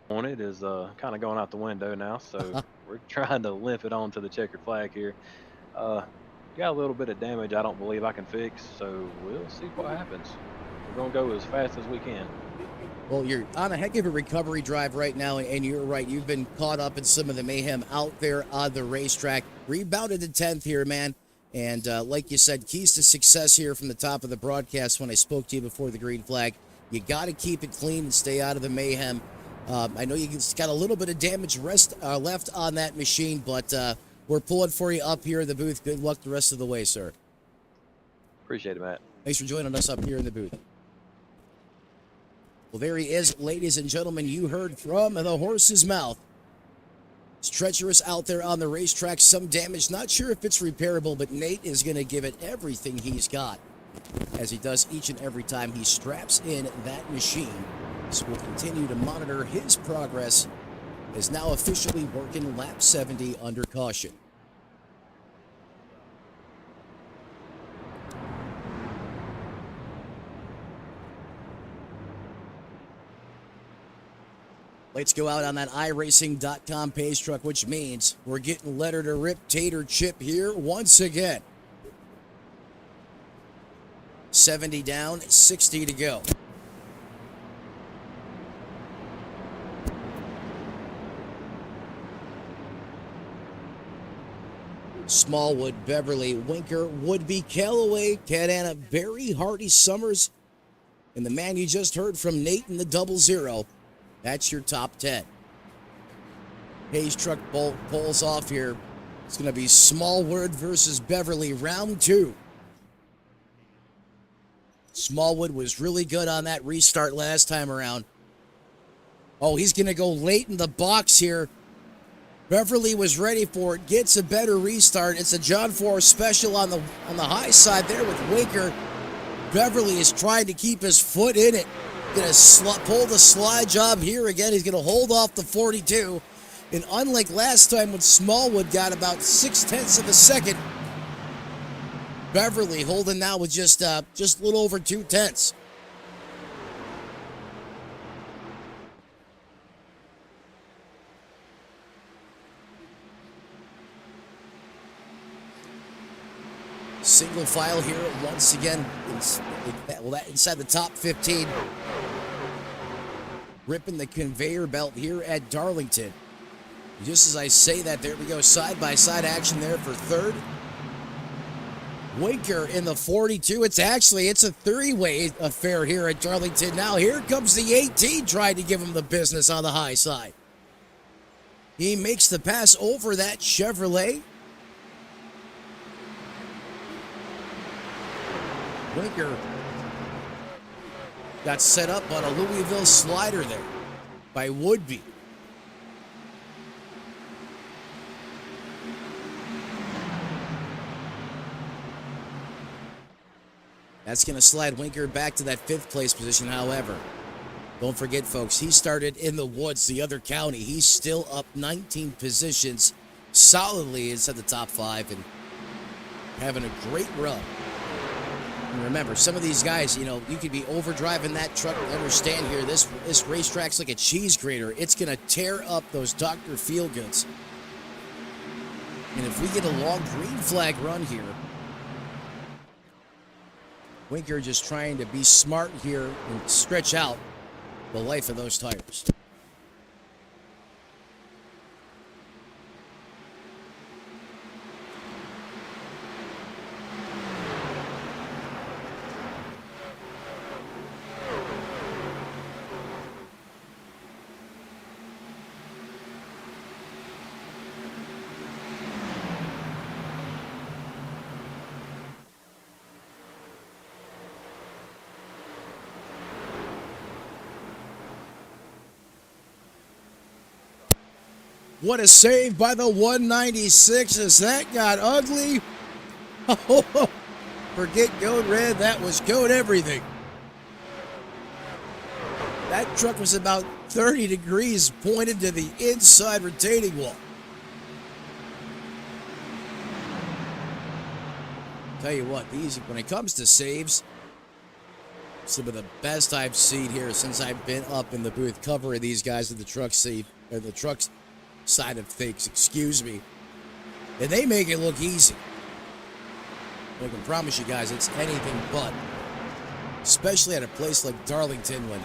On it is kind of going out the window now, so we're trying to limp it onto the checkered flag here. Got a little bit of damage I don't believe I can fix, so we'll see what happens. We're going to go as fast as we can. Well, you're on a heck of a recovery drive right now, and you're right. You've been caught up in some of the mayhem out there on the racetrack. Rebounded to 10th here, man. And like you said, keys to success here from the top of the broadcast when I spoke to you before the green flag. You got to keep it clean and stay out of the mayhem. I know you got a little bit of damage left on that machine, but we're pulling for you up here in the booth. Good luck the rest of the way, sir. Appreciate it, Matt. Thanks for joining us up here in the booth. Well, there he is, ladies and gentlemen. You heard from the horse's mouth. It's treacherous out there on the racetrack. Some damage. Not sure if it's repairable, but Nate is going to give it everything he's got, as he does each and every time he straps in that machine. So we'll continue to monitor his progress. Is now officially working lap 70 under caution. Let's go out on that iRacing.com page truck, which means we're getting letter to rip tater chip here once again. 70 down, 60 to go. Smallwood, Beverly, Winker, Woodby, Callaway, Cadana, Berry, Hardy, Summers, and the man you just heard from, Nate in the 00. That's your top 10. Hayes truck pulls off here. It's going to be Smallwood versus Beverly, round 2. Smallwood was really good on that restart last time around. Oh, he's going to go late in the box here. Beverly was ready for it, gets a better restart. It's a John Forrest special on the high side there with Winker. Beverly is trying to keep his foot in it. Going to pull the slide job here again. He's going to hold off the 42. And unlike last time when Smallwood got about 0.6 of a second, Beverly holding now with just a little over 0.2. Single file here once again inside the top 15. Ripping the conveyor belt here at Darlington. Just as I say that, there we go, side-by-side action there for third. Winker in the 42. It's a three-way affair here at Darlington. Now here comes the 18 trying to give him the business on the high side. He makes the pass over that Chevrolet. Winker got set up on a Louisville slider there by Woodby. That's going to slide Winker back to that 5th place position, however. Don't forget, folks, he started in the woods, the other county. He's still up 19 positions solidly inside the top 5 and having a great run. And remember, some of these guys, you know, you could be overdriving that truck. Understand here, this racetrack's like a cheese grater. It's going to tear up those Dr. Feelgoods. And if we get a long green flag run here, Winker just trying to be smart here and stretch out the life of those tires. What a save by the 196 as that got ugly. Oh, forget Code Red, that was Code Everything. That truck was about 30 degrees pointed to the inside retaining wall. Tell you what, these, when it comes to saves, some of the best I've seen here since I've been up in the booth covering these guys in the truck save, or the trucks side of things, excuse me. And they make it look easy. I can promise you guys it's anything but. Especially at a place like Darlington when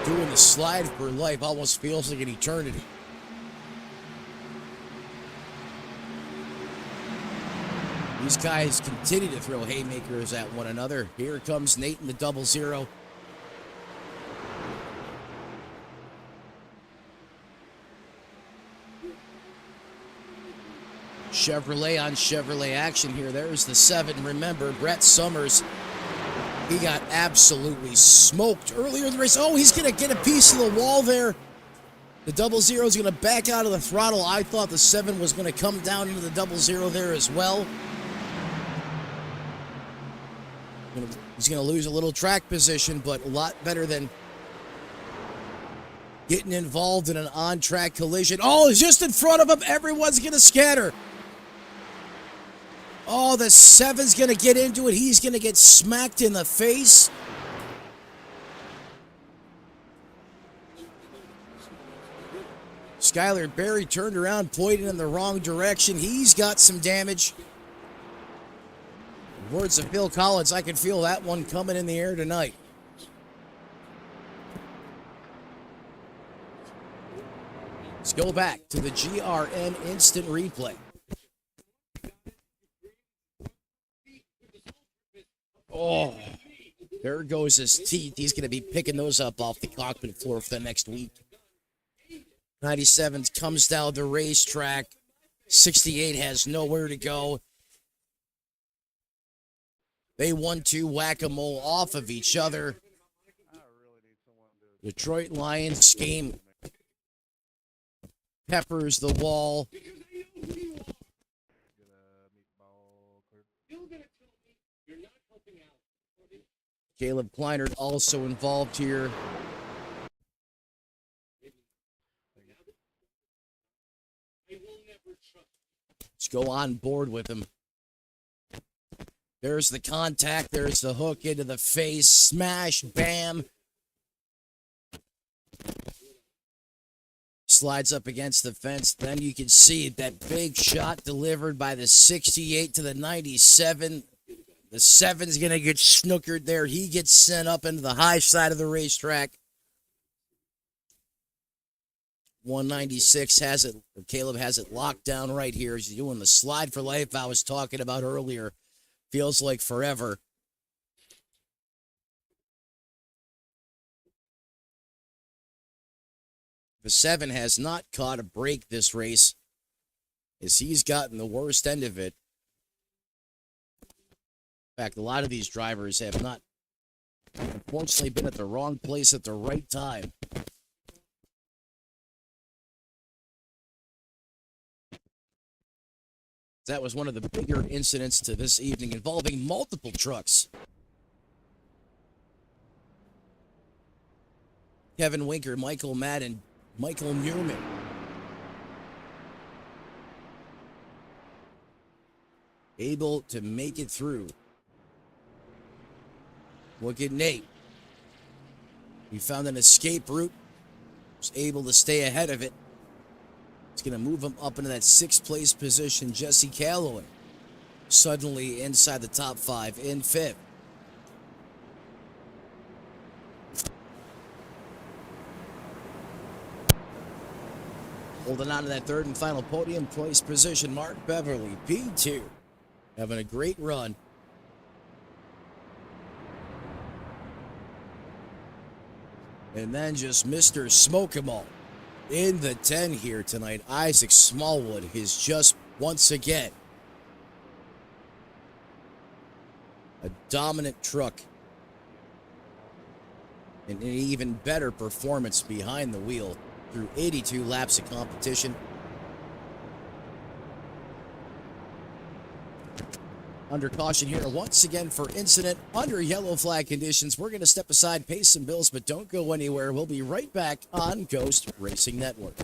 doing the slide for life almost feels like an eternity. These guys continue to throw haymakers at one another. Here comes Nate in the 00. Chevrolet on Chevrolet action here. There's the 7. Remember, Brett Summers, he got absolutely smoked earlier in the race. Oh, he's going to get a piece of the wall there. The 00 is going to back out of the throttle. I thought the 7 was going to come down into the 00 there as well. He's going to lose a little track position, but a lot better than getting involved in an on-track collision. Oh, it's just in front of him. Everyone's going to scatter. Oh, the 7's going to get into it. He's going to get smacked in the face. Skylar Berry turned around, pointed in the wrong direction. He's got some damage. Words of Bill Collins, I can feel that one coming in the air tonight. Let's go back to the GRN instant replay. Oh, there goes his teeth. He's going to be picking those up off the cockpit floor for the next week. 97 comes down the racetrack. 68 has nowhere to go. They 1-2 whack-a-mole off of each other. Detroit Lions scheme peppers the wall. Caleb Kleinert also involved here. Let's go on board with him. There's the contact. There's the hook into the face. Smash. Bam. Slides up against the fence. Then you can see that big shot delivered by the 68 to the 97. The 7's going to get snookered there. He gets sent up into the high side of the racetrack. 196 has it, or Caleb has it locked down right here. He's doing the slide for life I was talking about earlier. Feels like forever. The 7 has not caught a break this race, as he's gotten the worst end of it. In fact, a lot of these drivers have not, unfortunately, been at the wrong place at the right time. That was one of the bigger incidents to this evening involving multiple trucks. Kevin Winker, Michael Madden, Michael Newman. Able to make it through. Look at Nate. He found an escape route. Was able to stay ahead of it. It's going to move him up into that 6th place position. Jesse Calloway suddenly inside the top 5 in 5th. Holding on to that 3rd and final podium place position, Mark Beverly, P2. Having a great run. And then just Mr. Smoke 'em all in the 10 here tonight. Isaac Smallwood is just once again a dominant truck. And an even better performance behind the wheel through 82 laps of competition. Under caution here once again for incident under yellow flag conditions. We're going to step aside, pay some bills, but don't go anywhere. We'll be right back on Ghost Racing Network.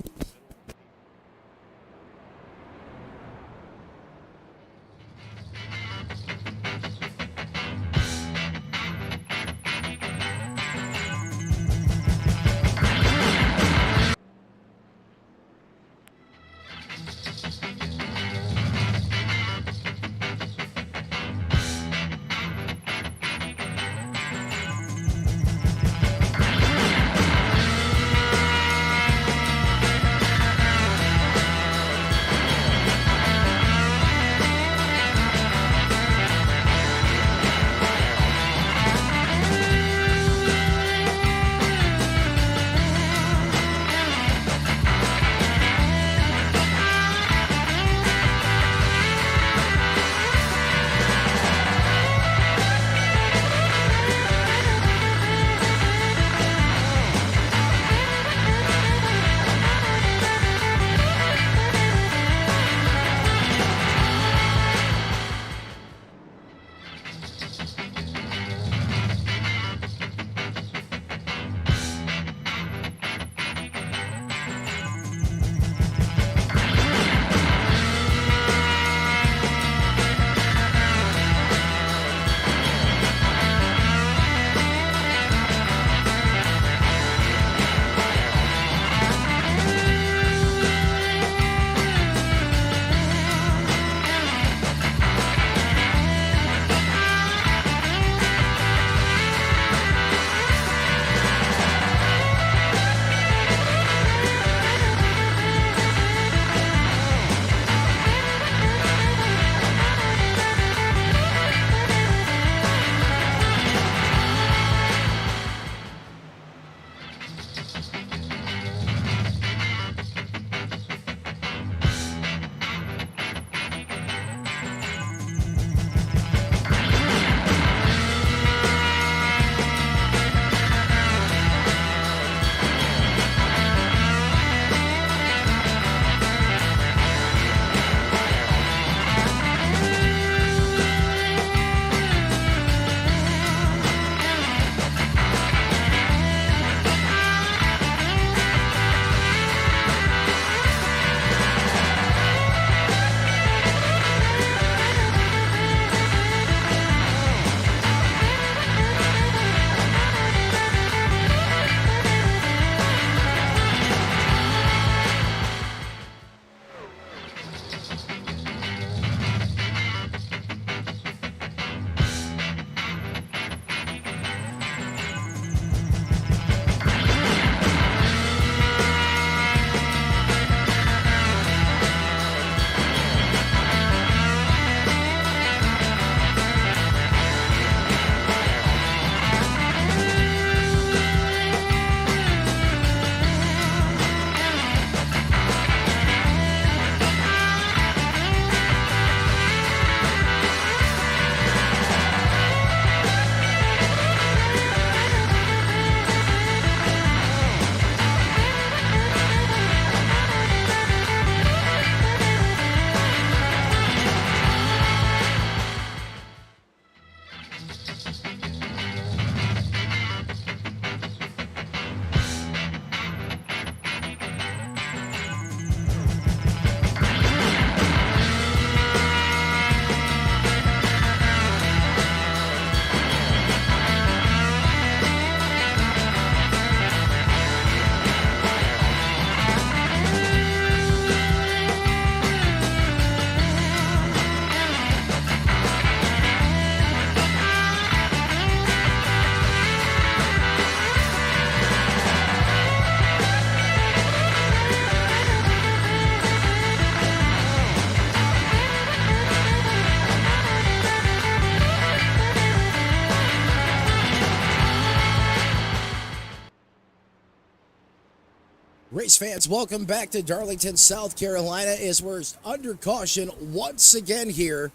Race fans, welcome back to Darlington, South Carolina, as we're under caution once again here.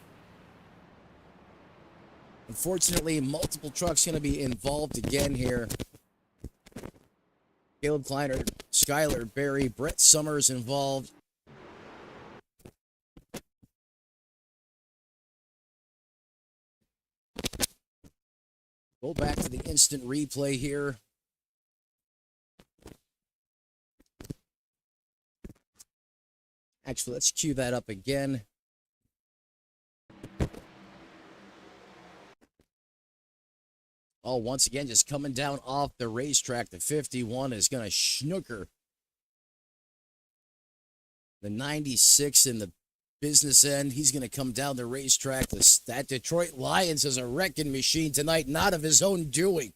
Unfortunately, multiple trucks going to be involved again here. Caleb Kleiner, Skylar Berry, Brett Summers involved. Go back to the instant replay here. Actually, let's cue that up again. Oh, once again, just coming down off the racetrack. The 51 is going to snooker the 96 in the business end. He's going to come down the racetrack. That Detroit Lions is a wrecking machine tonight, not of his own doing.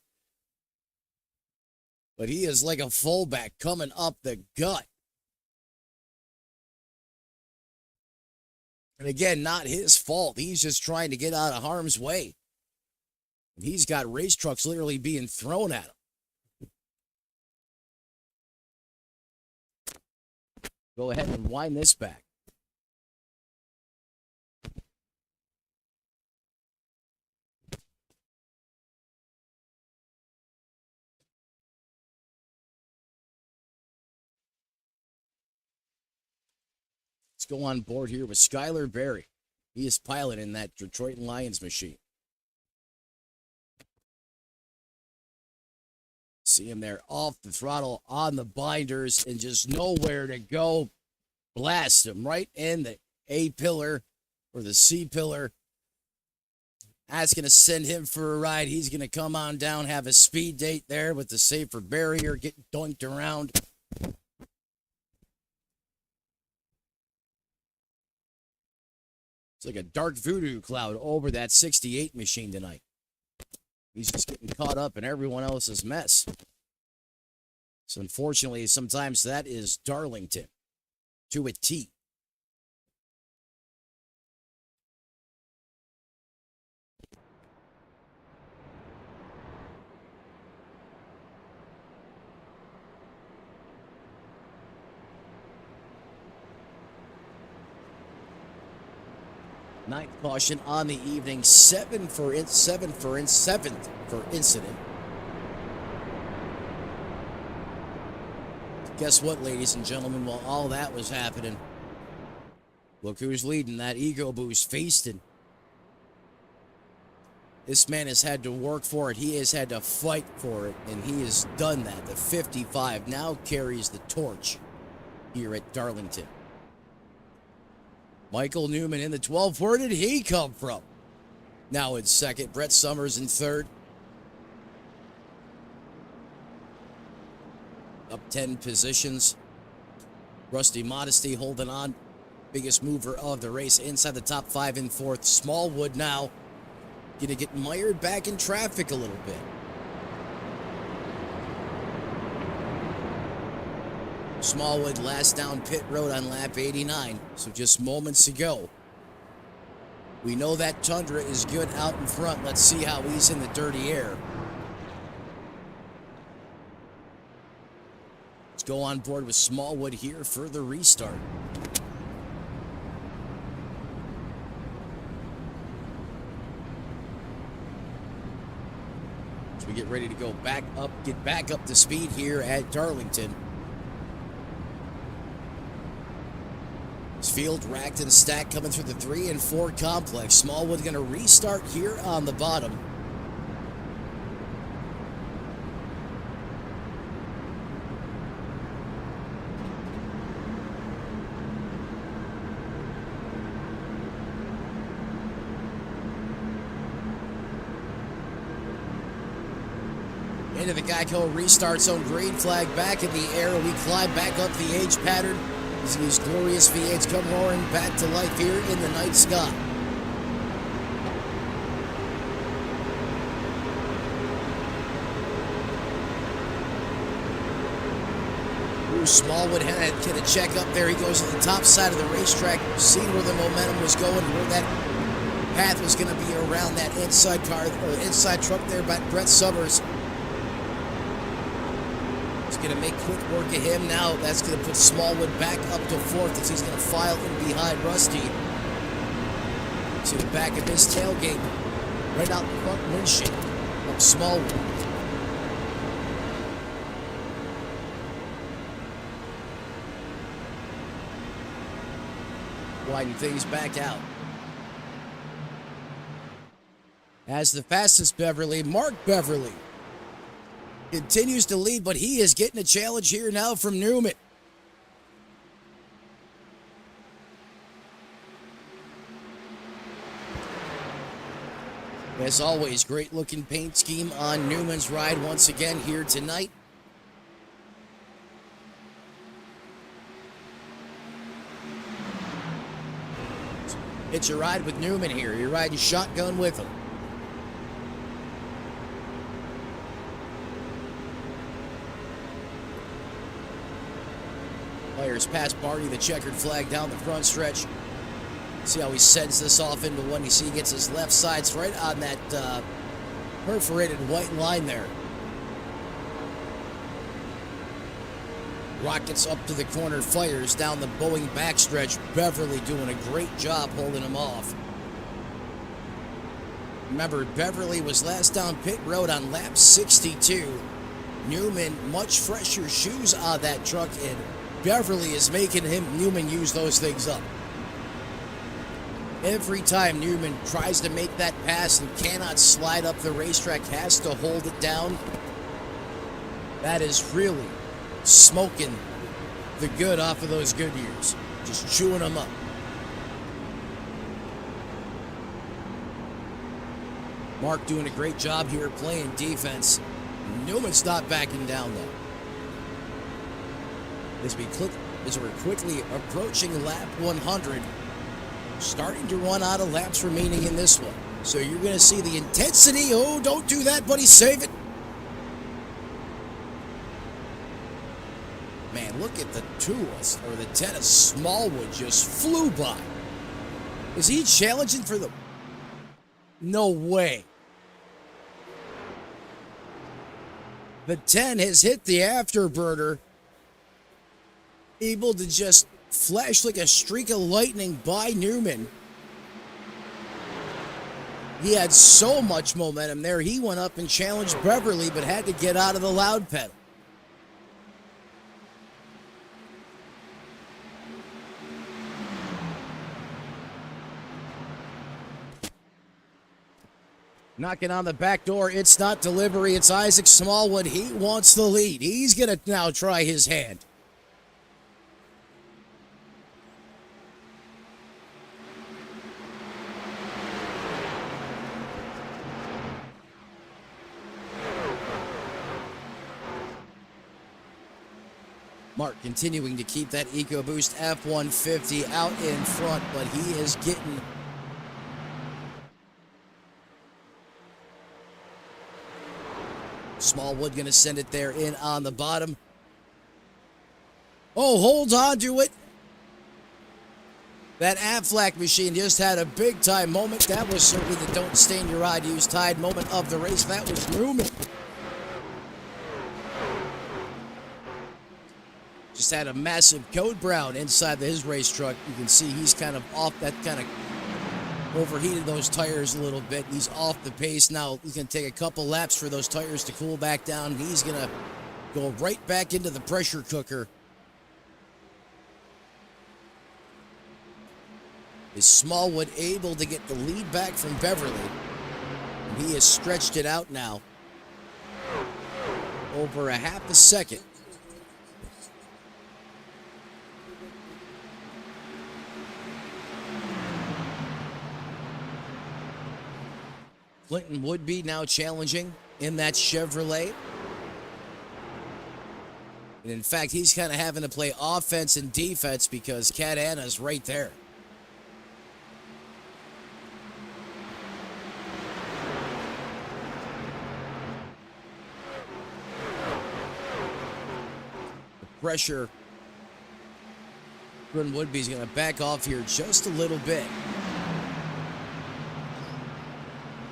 But he is like a fullback coming up the gut. And again, not his fault. He's just trying to get out of harm's way. And he's got race trucks literally being thrown at him. Go ahead and wind this back. Let's go on board here with Skylar Berry. He is piloting that Detroit Lions machine. See him there off the throttle on the binders and just nowhere to go. Blast him right in the A pillar or the C pillar. That's going to send him for a ride. He's going to come on down, have a speed date there with the safer barrier, get dunked around. It's like a dark voodoo cloud over that 68 machine tonight. He's just getting caught up in everyone else's mess. So unfortunately, sometimes that is Darlington to a T. Ninth caution on the evening, seventh for incident. Guess what, ladies and gentlemen? While all that was happening, look who's leading that ego boost, Faiston. This man has had to work for it. He has had to fight for it, and he has done that. The 55 now carries the torch here at Darlington. Michael Newman in the 12. Where did he come from? Now in second. Brett Summers in third. Up 10 positions. Rusty Modesty holding on. Biggest mover of the race inside the top 5 in fourth. Smallwood now going to get mired back in traffic a little bit. Smallwood last down pit road on lap 89, so just moments ago. We know that Tundra is good out in front. Let's see how he's in the dirty air. Let's go on board with Smallwood here for the restart. As we get ready to go get back up to speed here at Darlington. Field racked and stacked coming through the 3 and 4 complex. Smallwood going to restart here on the bottom. Into the Geico restart zone. Green flag back in the air. We climb back up the H pattern. These glorious V8s come roaring back to life here in the night sky. Bruce Smallwood had to get a check up there. He goes to the top side of the racetrack, seeing where the momentum was going, where that path was going to be around that inside car or inside truck there by Brett Summers. going to make quick work of him now. That's going to put Smallwood back up to fourth as he's going to file in behind Rusty. See the back of his tailgate right out the front windshield of Smallwood. Widen things back out. As the fastest Beverly, Mark Beverly continues to lead, but he is getting a challenge here now from Newman. As always, great looking paint scheme on Newman's ride once again here tonight. It's a ride with Newman here. You're riding shotgun with him. Players pass Barty the checkered flag down the front stretch. See how he sends this off into one. You see he gets his left sides right on that perforated white line there. Rockets up to the corner, fires down the Boeing backstretch. Beverly doing a great job holding him off. Remember, Beverly was last down pit road on lap 62. Newman, much fresher shoes on that truck, and Beverly is making Newman use those things up. Every time Newman tries to make that pass and cannot slide up the racetrack, has to hold it down. That is really smoking the good off of those Goodyears. Just chewing them up. Mark doing a great job here playing defense. Newman's not backing down though. As we're quickly approaching lap 100, starting to run out of laps remaining in this one. So you're going to see the intensity. Oh, don't do that, buddy. Save it. Man, look at the 10 of Smallwood just flew by. Is he challenging for the... No way. The 10 has hit the afterburner. Able to just flash like a streak of lightning by Newman. He had so much momentum there. He went up and challenged Beverly, but had to get out of the loud pedal. Knocking on the back door. It's not delivery. It's Isaac Smallwood. He wants the lead. He's going to now try his hand. Mark continuing to keep that EcoBoost F-150 out in front, but he is getting... Smallwood going to send it there in on the bottom. Oh, hold on to it. That Aflac machine just had a big-time moment. That was certainly the don't stain your ride, use Tide moment of the race. That was Newman. Just had a massive Code Brown inside his race truck. You can see he's kind of off, that kind of overheated those tires a little bit. He's off the pace now. He's going to take a couple laps for those tires to cool back down. He's going to go right back into the pressure cooker. Is Smallwood able to get the lead back from Beverly? And he has stretched it out now over a half a second. Clinton Woodby now challenging in that Chevrolet. And in fact, he's kind of having to play offense and defense because Cat Anna's right there. The pressure. Clinton Woodby's going to back off here just a little bit.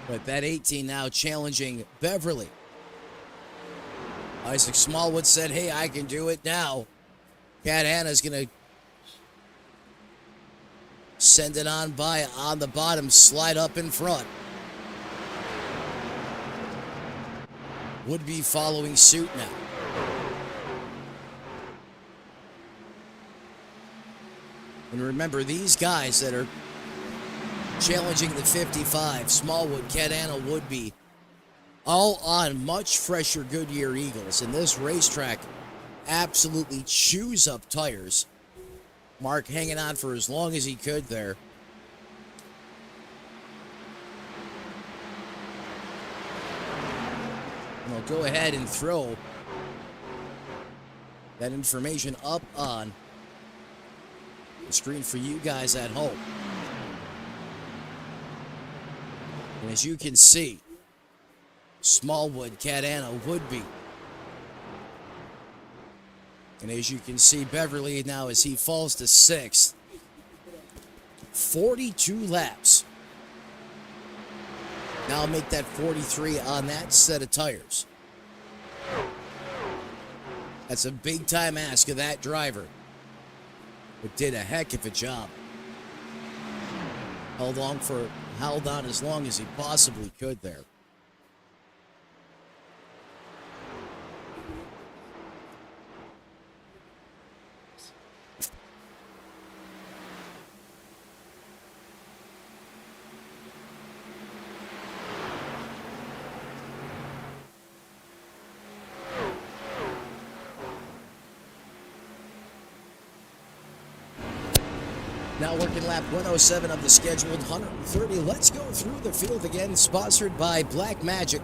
But that 18 now challenging Beverly. Isaac Smallwood said, hey, I can do it now. Cat Hannah's going to send it on by on the bottom, slide up in front. Would be following suit now. And remember, these guys that are challenging the 55, Smallwood, Cat Hanna, Woodby, all on much fresher Goodyear Eagles. And this racetrack absolutely chews up tires. Mark hanging on for as long as he could there. And I'll go ahead and throw that information up on the screen for you guys at home. And as you can see, Smallwood, Cat Hanna, Woodby. And as you can see, Beverly now as he falls to 6th. 42 laps. Now make that 43 on that set of tires. That's a big time ask of that driver. But did a heck of a job. Held on as long as he possibly could there. Now working lap 107 of the scheduled 130. Let's go through the field again, sponsored by Black Magic.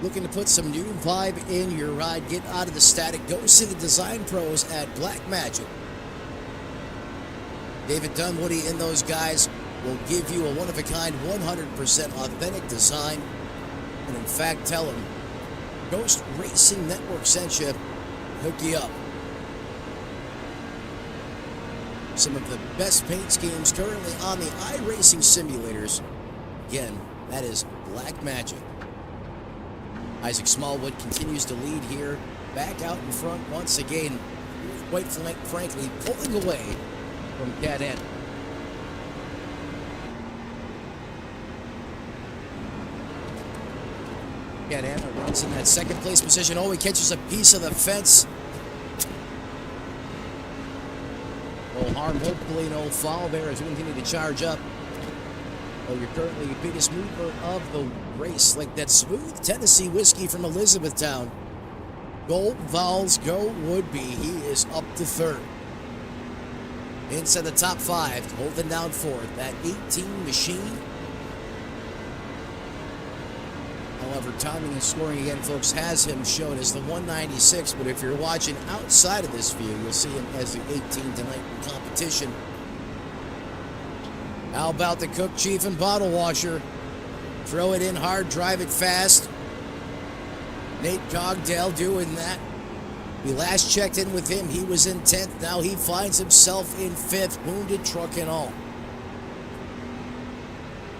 Looking to put some new vibe in your ride, get out of the static, go see the design pros at Black Magic. David Dunwoody and those guys will give you a one-of-a-kind, 100% authentic design. And in fact, tell them, Ghost Racing Network sent you, hook you up. Some of the best paint schemes currently on the iRacing simulators. Again, that is Black Magic. Isaac Smallwood continues to lead here, back out in front once again, quite frankly, pulling away from Cat Hanna. Cat Hanna runs in that second place position. Oh, he catches a piece of the fence. No harm, hopefully no foul there as we continue to charge up. Well, you're currently the biggest mover of the race, like that smooth Tennessee whiskey from Elizabethtown. Gold Vols go Woodby. He is up to 3rd. Inside the top 5, holding down 4th. That 18 machine. However, timing and scoring again, folks, has him shown as the 196, but if you're watching outside of this view, you'll see him as the 18 tonight in competition. How about the cook, chief, and bottle washer? Throw it in hard, drive it fast. Nate Cogdale doing that. We last checked in with him. He was in 10th. Now he finds himself in 5th, wounded truck and all.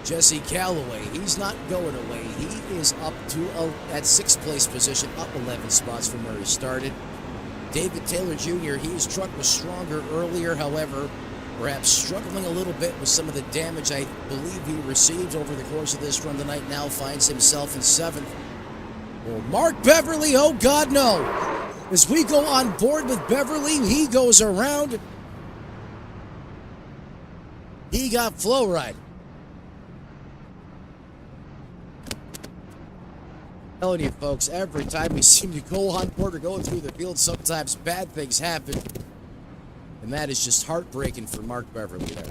Jesse Calloway, he's not going away. He is up to at 6th place position, up 11 spots from where he started. David Taylor Jr., his truck was stronger earlier, however, perhaps struggling a little bit with some of the damage I believe he received over the course of this run tonight. Now finds himself in 7th. Well, Mark Beverly, oh God, no. As we go on board with Beverly, he goes around. He got flow ride. Telling you folks, every time we seem to go on board or go through the field, sometimes bad things happen. And that is just heartbreaking for Mark Beverly there.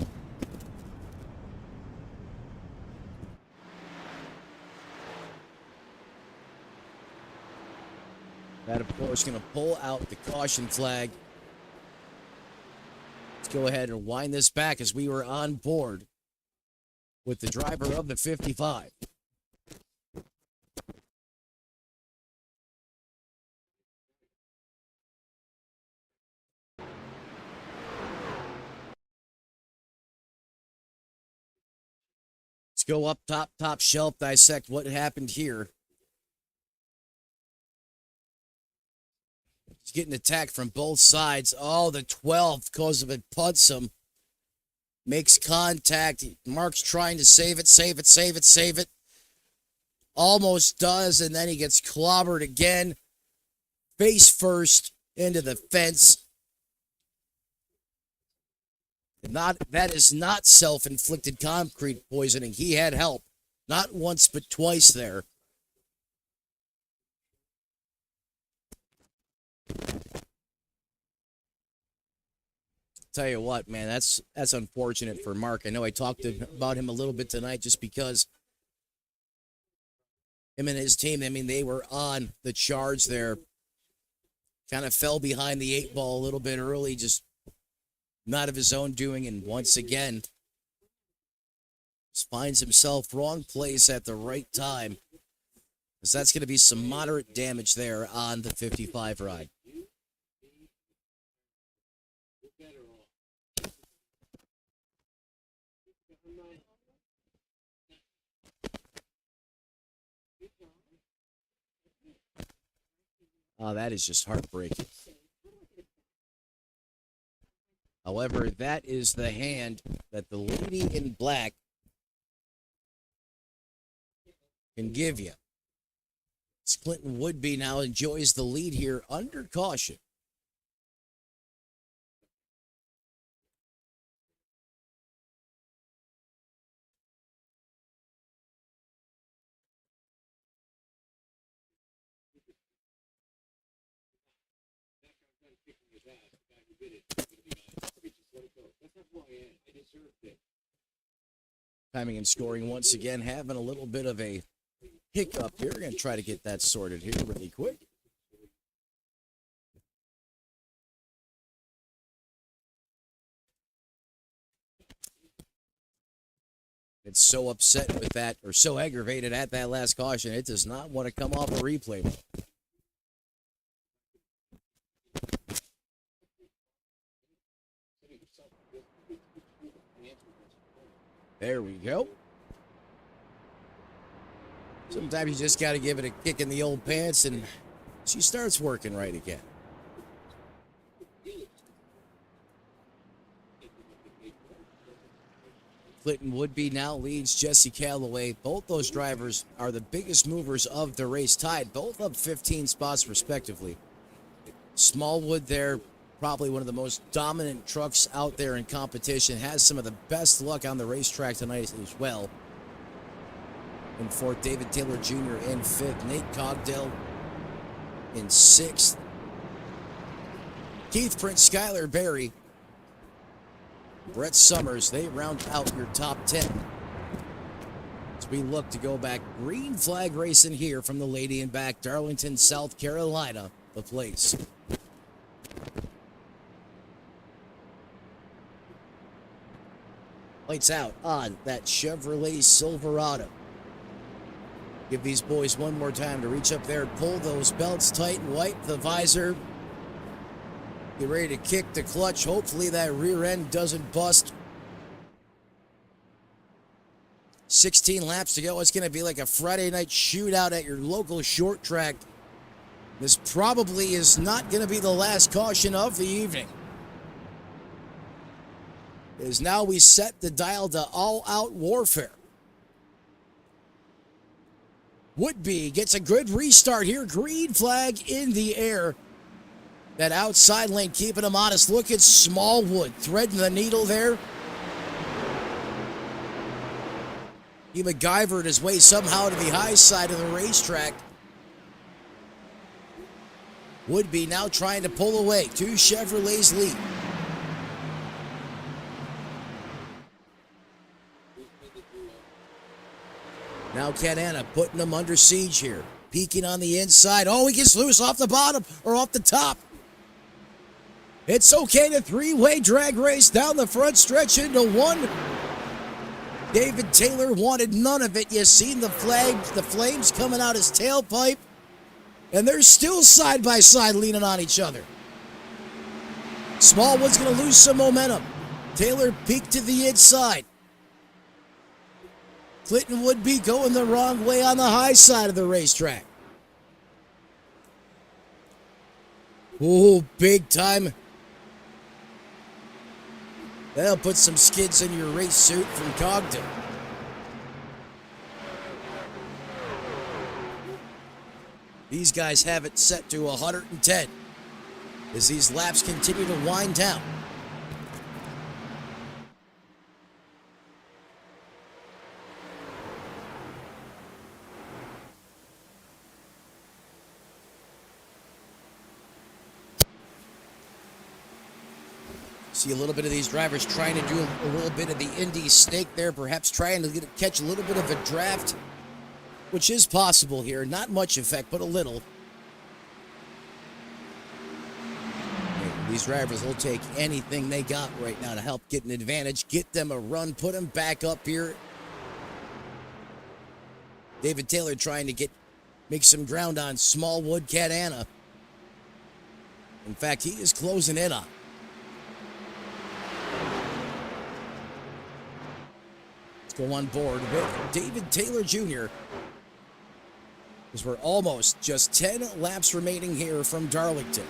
That, of course, going to pull out the caution flag. Let's go ahead and wind this back as we were on board with the driver of the 55. Let's go up top shelf, dissect what happened here. He's getting attacked from both sides. Oh, the 12th goes and punts him. Makes contact. Mark's trying to save it. Almost does, and then he gets clobbered again. Face first into the fence. That is not self-inflicted concrete poisoning. He had help. Not once, but twice there. Tell you what, man, that's unfortunate for Mark. I know I talked about him a little bit tonight just because him and his team, I mean, they were on the charge there. Kind of fell behind the 8 ball a little bit early, just not of his own doing, and once again, finds himself wrong place at the right time, because that's going to be some moderate damage there on the 55 ride. Oh, that is just heartbreaking. However, that is the hand that the lady in black can give you. It's Clinton Woodby now enjoys the lead here under caution. Timing and scoring once again having a little bit of a hiccup here. We're going to try to get that sorted here really quick. It's so upset with that, or so aggravated at that last caution, it does not want to come off the replay. There we go. Sometimes you just got to give it a kick in the old pants, and she starts working right again. Clinton Woodby now leads Jesse Calloway. Both those drivers are the biggest movers of the race, tied both up 15 spots respectively. Smallwood there, probably one of the most dominant trucks out there in competition, has some of the best luck on the racetrack tonight as well. In fourth, David Taylor Jr. in fifth, Nate Cogdell in sixth, Keith Prince, Skylar Berry, Brett Summers, they round out your top 10. As we look to go back, green flag racing here from the lady in back, Darlington, South Carolina, the place. Lights out on that Chevrolet Silverado. Give these boys one more time to reach up there, pull those belts tight and wipe the visor. Get ready to kick the clutch. Hopefully that rear end doesn't bust. 16 laps to go. It's going to be like a Friday night shootout at your local short track. This probably is not going to be the last caution of the evening. As now we set the dial to all-out warfare. Woodby gets a good restart here. Green flag in the air. That outside lane keeping him honest. Look at Smallwood threading the needle there. He MacGyvered his way somehow to the high side of the racetrack. Woodby now trying to pull away to Chevrolet's lead. Now Cat-Anna putting him under siege here. Peeking on the inside. Oh, he gets loose off the bottom or off the top. It's okay to three-way drag race down the front stretch into one. David Taylor wanted none of it. You seen the flames coming out his tailpipe. And they're still side by side leaning on each other. Smallwood's going to lose some momentum. Taylor peeked to the inside. Clinton would be going the wrong way on the high side of the racetrack. Oh, big time. That'll put some skids in your race suit from Cogton. These guys have it set to 110 as these laps continue to wind down. See a little bit of these drivers trying to do a little bit of the Indy snake there, perhaps trying to catch a little bit of a draft, which is possible here. Not much effect, but a little. These drivers will take anything they got right now to help get an advantage, get them a run, put them back up here. David Taylor trying to make some ground on Smallwood, Catana. In fact, he is closing in on. Let's go on board with David Taylor Jr. as we're almost just 10 laps remaining here from Darlington.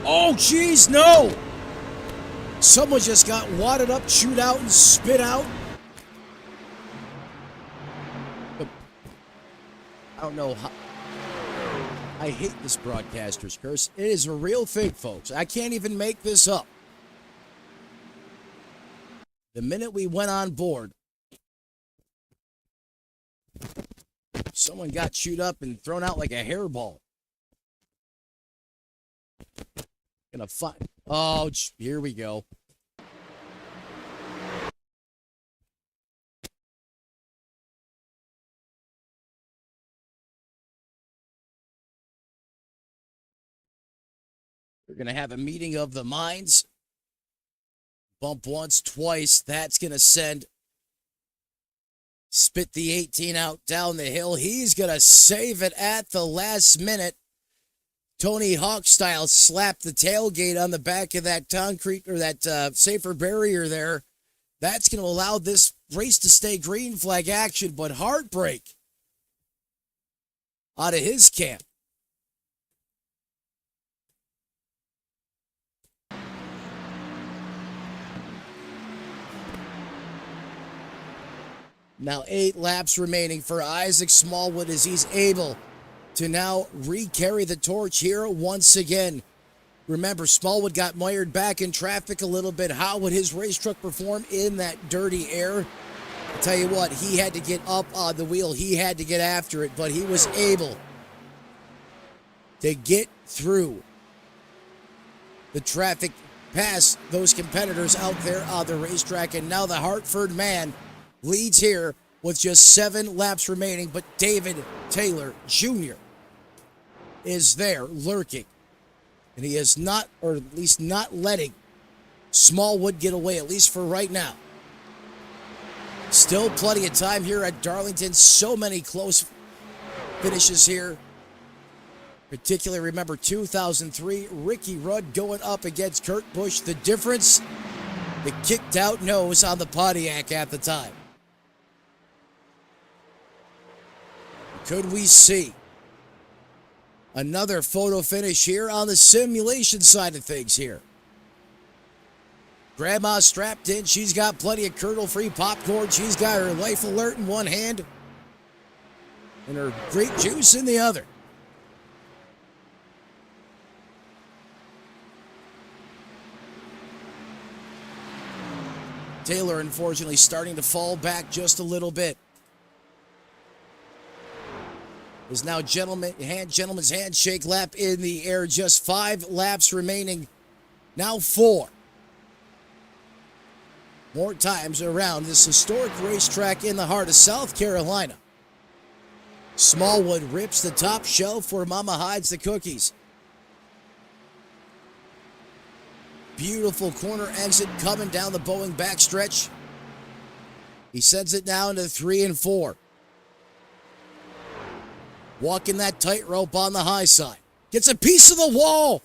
Oh, geez, no! Someone just got wadded up, chewed out, and spit out. I don't know how. I hate this broadcaster's curse. It is a real thing, folks. I can't even make this up. The minute we went on board, someone got chewed up and thrown out like a hairball. Gonna find. Oh, here we go. We're going to have a meeting of the minds. Bump once, twice. That's going to send Spit the 18 out down the hill. He's going to save it at the last minute. Tony Hawk style slapped the tailgate on the back of that concrete or that safer barrier there. That's going to allow this race to stay green flag action, but heartbreak out of his camp. Now 8 laps remaining for Isaac Smallwood as he's able to now re-carry the torch here once again. Remember, Smallwood got mired back in traffic a little bit. How would his race truck perform in that dirty air? I'll tell you what, he had to get up on the wheel. He had to get after it, but he was able to get through the traffic past those competitors out there on the racetrack. And now the Hartford man leads here with just 7 laps remaining, but David Taylor Jr. is there lurking. And he is not, or at least not letting Smallwood get away, at least for right now. Still plenty of time here at Darlington. So many close finishes here. Particularly, remember, 2003, Ricky Rudd going up against Kurt Busch. The difference, the kicked out nose on the Pontiac at the time. Could we see another photo finish here on the simulation side of things here? Grandma's strapped in. She's got plenty of curdle-free popcorn. She's got her Life Alert in one hand and her grape juice in the other. Taylor, unfortunately, starting to fall back just a little bit. Is now gentleman's handshake lap in the air. Just 5 laps remaining. Now 4. More times around this historic racetrack in the heart of South Carolina. Smallwood rips the top shelf where Mama hides the cookies. Beautiful corner exit coming down the Boeing backstretch. He sends it down to 3 and 4. Walking that tightrope on the high side. Gets a piece of the wall.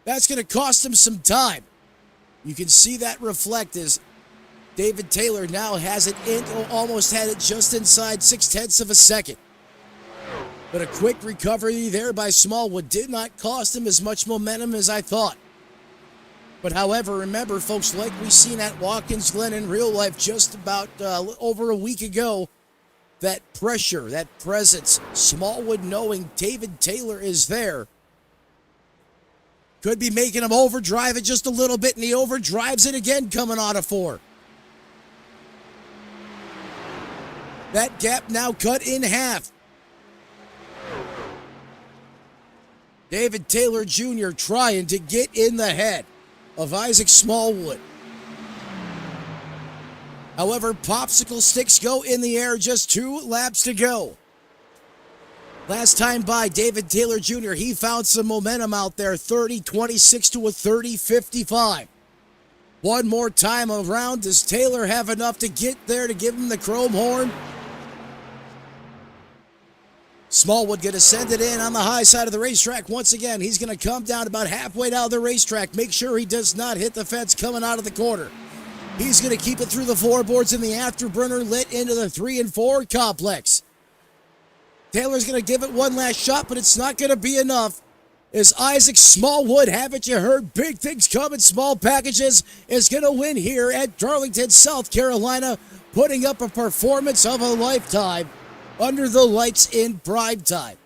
That's going to cost him some time. You can see that reflect as David Taylor now has it in, almost had it just inside 0.6 of a second. But a quick recovery there by Smallwood did not cost him as much momentum as I thought. But however, remember, folks, like we seen at Watkins Glen in real life just about over a week ago, that pressure, that presence, Smallwood knowing David Taylor is there, could be making him overdrive it just a little bit, and he overdrives it again coming out of 4. That gap now cut in half. David Taylor Jr. trying to get in the head of Isaac Smallwood. However, popsicle sticks go in the air, just 2 laps to go. Last time by, David Taylor Jr., he found some momentum out there, 30-26 to a 30-55. One more time around, does Taylor have enough to get there to give him the chrome horn? Smallwood going to send it in on the high side of the racetrack once again. He's going to come down about halfway down the racetrack. Make sure he does not hit the fence coming out of the corner. He's going to keep it through the floorboards and the afterburner lit into the 3 and 4 complex. Taylor's going to give it one last shot, but it's not going to be enough. As Isaac Smallwood, haven't you heard? Big things come in small packages, is going to win here at Darlington, South Carolina, putting up a performance of a lifetime under the lights in prime time.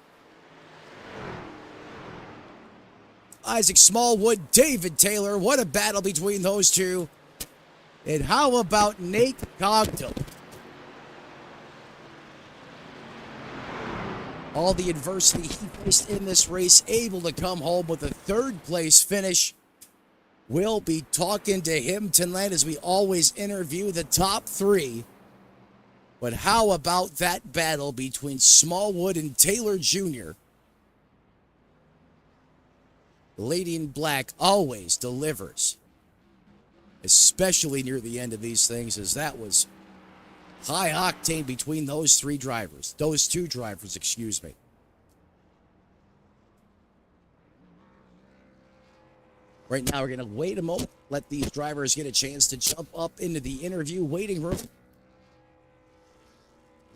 Isaac Smallwood, David Taylor, what a battle between those two. And how about Nate Cogdell? All the adversity he faced in this race, able to come home with a 3rd place finish. We'll be talking to him tonight as we always interview the top 3. But how about that battle between Smallwood and Taylor Jr.? The Lady in Black always delivers, especially near the end of these things, as that was high octane between those 2 drivers, excuse me. Right now, we're going to wait a moment, let these drivers get a chance to jump up into the interview waiting room.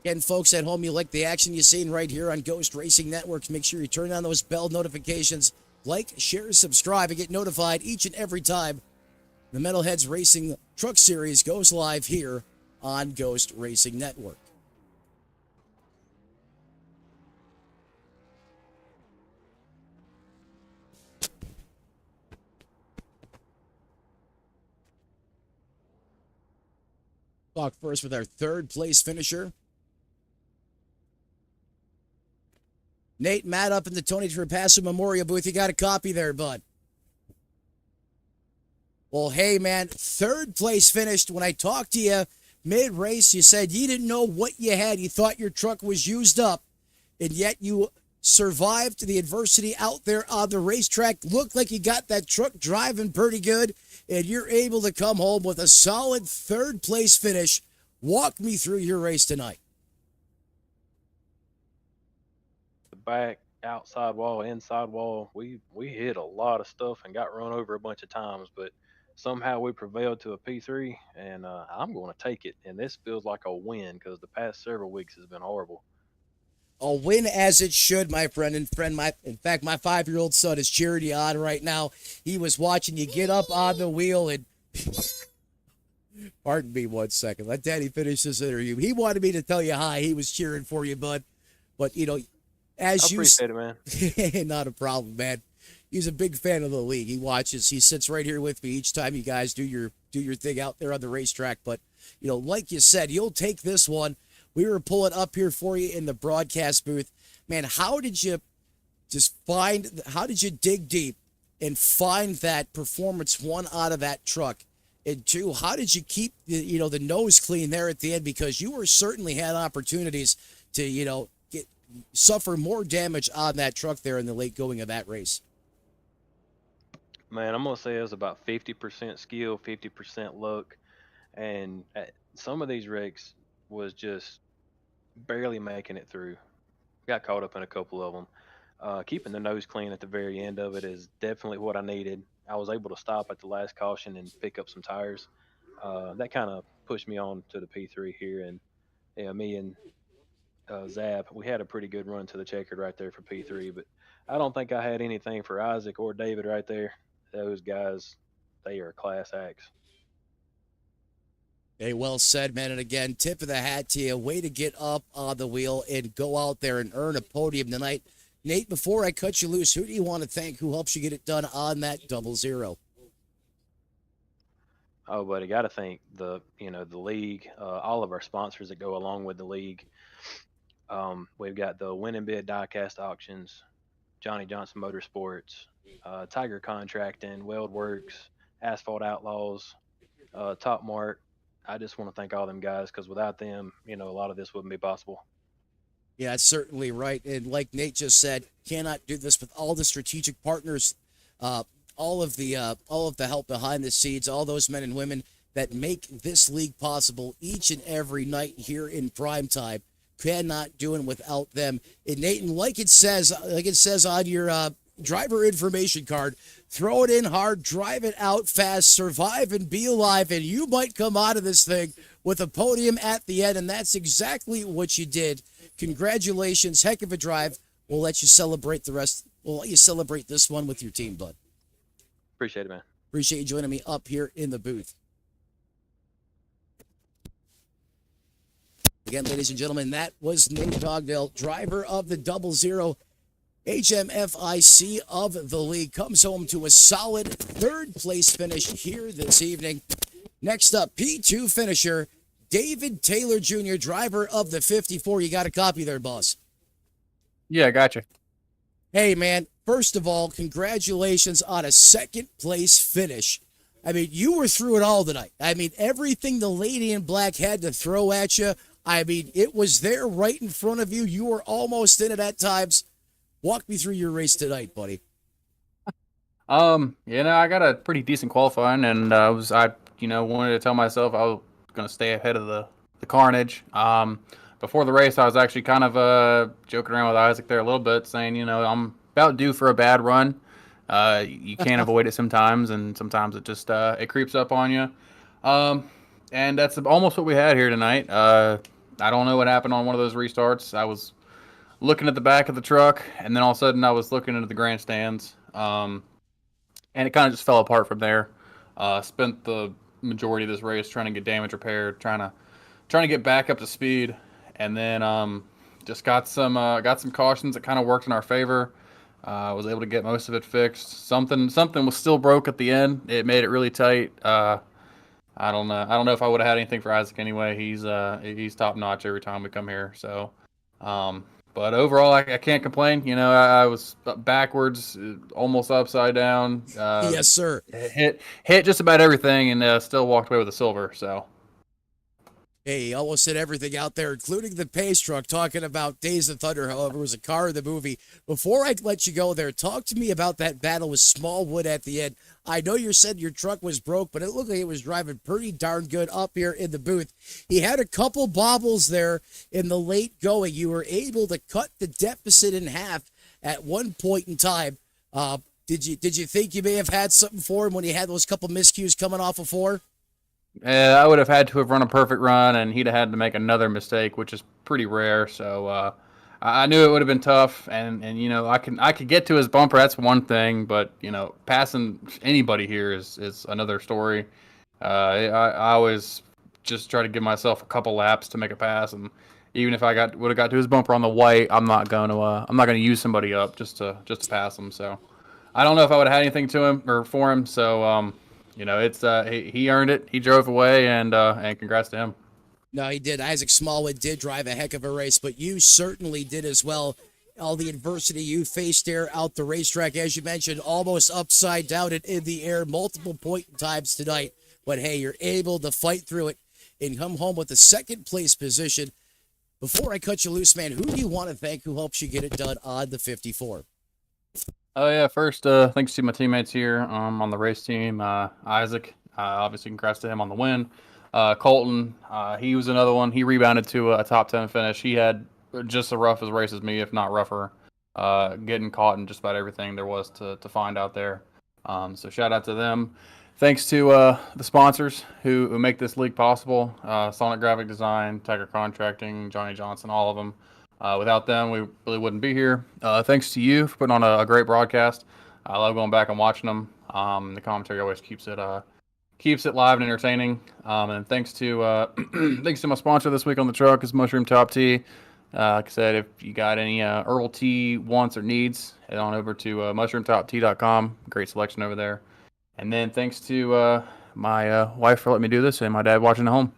Again, folks at home, you like the action you've seen right here on Ghost Racing Networks. Make sure you turn on those bell notifications. Like, share, subscribe, and get notified each and every time the Metalheads Racing Truck Series goes live here on Ghost Racing Network. Talk first with our 3rd place finisher. Nate, Matt up in the Tony Trapasso Memorial booth. You got a copy there, bud. Well, hey, man, 3rd place finished. When I talked to you mid-race, you said you didn't know what you had. You thought your truck was used up, and yet you survived the adversity out there on the racetrack. Looked like you got that truck driving pretty good, and you're able to come home with a solid 3rd place finish. Walk me through your race tonight. The back, outside wall, inside wall, we hit a lot of stuff and got run over a bunch of times, but somehow we prevailed to a P3, and I'm going to take it. And this feels like a win because the past several weeks has been horrible. A win as it should, my friend. In fact, my 5-year-old son is cheering you on right now. He was watching you get up on the wheel and... Pardon me 1 second. Let Daddy finish this interview. He wanted me to tell you hi. He was cheering for you, bud. But, you know, as I appreciate it, man. Not a problem, man. He's a big fan of the league. He watches. He sits right here with me each time you guys do your thing out there on the racetrack. But, you know, like you said, you'll take this one. We were pulling up here for you in the broadcast booth. Man, how did you dig deep and find that performance, 1, out of that truck? And 2, how did you keep, the nose clean there at the end? Because you certainly had opportunities to, suffer more damage on that truck there in the late going of that race. Man, I'm going to say it was about 50% skill, 50% luck. And some of these wrecks was just barely making it through. Got caught up in a couple of them. Keeping the nose clean at the very end of it is definitely what I needed. I was able to stop at the last caution and pick up some tires. That kind of pushed me on to the P3 here, and yeah, me and Zab, we had a pretty good run to the checkered right there for P3, but I don't think I had anything for Isaac or David right there. Those guys, they are class acts. Hey, well said, man. And again, tip of the hat to you. Way to get up on the wheel and go out there and earn a podium tonight. Nate, before I cut you loose, who do you want to thank who helps you get it done on that 00? Oh, but I got to thank the league, all of our sponsors that go along with the league. We've got the Win and Bid Diecast Auctions, Johnny Johnson Motorsports, Tiger Contracting, Weld Works, Asphalt Outlaws, Top Mark. I just want to thank all them guys because without them, a lot of this wouldn't be possible. Yeah, that's certainly right. And like Nate just said, cannot do this with all the strategic partners, all of the help behind the scenes, all those men and women that make this league possible each and every night here in prime time. Cannot do it without them. And Nate, and like it says on your driver information card, throw it in hard, drive it out fast, survive and be alive, and you might come out of this thing with a podium at the end, and that's exactly what you did. Congratulations, heck of a drive. We'll let you celebrate the rest. We'll let you celebrate this one with your team, bud. Appreciate it, man. Appreciate you joining me up here in the booth. Again, ladies and gentlemen, that was Nate Dogdale, driver of the 00 HMFIC of the league. Comes home to a solid third place finish here this evening. Next up, P2 finisher, David Taylor Jr., driver of the 54. You got a copy there, boss? Yeah, I got you. Hey, man, first of all, congratulations on a second place finish. I mean, you were through it all tonight. I mean, everything the lady in black had to throw at you, I mean, it was there right in front of you. You were almost in it at times. Walk me through your race tonight, buddy. I got a pretty decent qualifying, and I wanted to tell myself I was going to stay ahead of the carnage. Before the race, I was actually kind of joking around with Isaac there a little bit, saying, I'm about due for a bad run. You can't avoid it sometimes, and sometimes it just it creeps up on you. And that's almost what we had here tonight. I don't know what happened on one of those restarts. I was looking at the back of the truck, and then all of a sudden I was looking into the grandstands, and it kind of just fell apart from there. Spent the majority of this race trying to get damage repaired, trying to get back up to speed, and then just got some cautions that kind of worked in our favor. I was able to get most of it fixed. Something was still broke at the end. It made it really tight. I don't know if I would have had anything for Isaac anyway. He's top notch every time we come here. So, but overall, I can't complain. I was backwards, almost upside down. Yes, sir. Hit just about everything, and still walked away with a silver. So. Hey, he almost hit everything out there, including the pace truck. Talking about Days of Thunder, however, was a car in the movie. Before I let you go there, talk to me about that battle with Smallwood at the end. I know you said your truck was broke, but it looked like it was driving pretty darn good up here in the booth. He had a couple bobbles there in the late going. You were able to cut the deficit in half at one point in time. Did you think you may have had something for him when he had those couple miscues coming off of 4? I would have had to have run a perfect run, and he'd have had to make another mistake, which is pretty rare. So I knew it would have been tough, and I could get to his bumper. That's one thing, but passing anybody here is another story. I always just try to give myself a couple laps to make a pass, and even if I would have got to his bumper on the white, I'm not gonna use somebody up just to pass him. So I don't know if I would have had anything to him or for him. So it's he earned it. He drove away, and congrats to him. No, he did. Isaac Smallwood did drive a heck of a race, but you certainly did as well. All the adversity you faced there out the racetrack, as you mentioned, almost upside down and in the air multiple point times tonight. But hey, you're able to fight through it and come home with a second place position. Before I cut you loose, man, who do you want to thank who helps you get it done on the 54? Oh yeah, first thanks to my teammates here on the race team. Isaac, obviously congrats to him on the win. Colton, he was another one. He rebounded to a top 10 finish. He had just as rough a race as me, if not rougher, getting caught in just about everything there was to find out there. So shout out to them. Thanks to the sponsors who make this league possible: Sonic Graphic Design, Tiger Contracting, Johnny Johnson, all of them. Without them, we really wouldn't be here. Thanks to you for putting on a great broadcast. I love going back and watching them. The commentary always keeps it live and entertaining. And thanks to thanks to my sponsor this week on the truck is Mushroom Top Tea. Like I said, if you got any herbal tea wants or needs, head on over to mushroomtoptea.com. Great selection over there. And then thanks to my wife for letting me do this and my dad watching at home.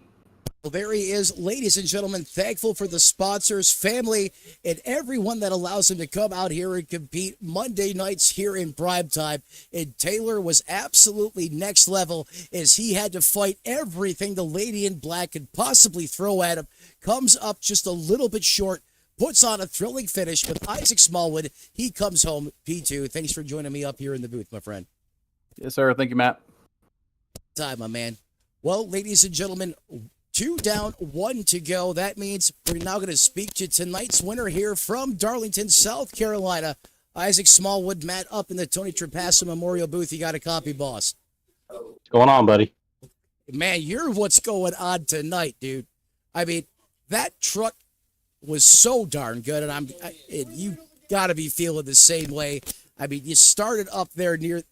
Well, there he is, ladies and gentlemen, thankful for the sponsors, family, and everyone that allows him to come out here and compete Monday nights here in prime time. And Taylor was absolutely next level as he had to fight everything the lady in black could possibly throw at him. Comes up just a little bit short, puts on a thrilling finish with Isaac Smallwood. He comes home P2. Thanks for joining me up here in the booth, my friend. Yes, sir. Thank you, Matt. Time, my man. Well, ladies and gentlemen, 2 down, 1 to go. That means we're now going to speak to tonight's winner here from Darlington, South Carolina. Isaac Smallwood, Matt, up in the Tony Trapassa Memorial booth. You got a copy, boss. What's going on, buddy? Man, you're what's going on tonight, dude. I mean, that truck was so darn good, and you got to be feeling the same way. I mean, you started up there near,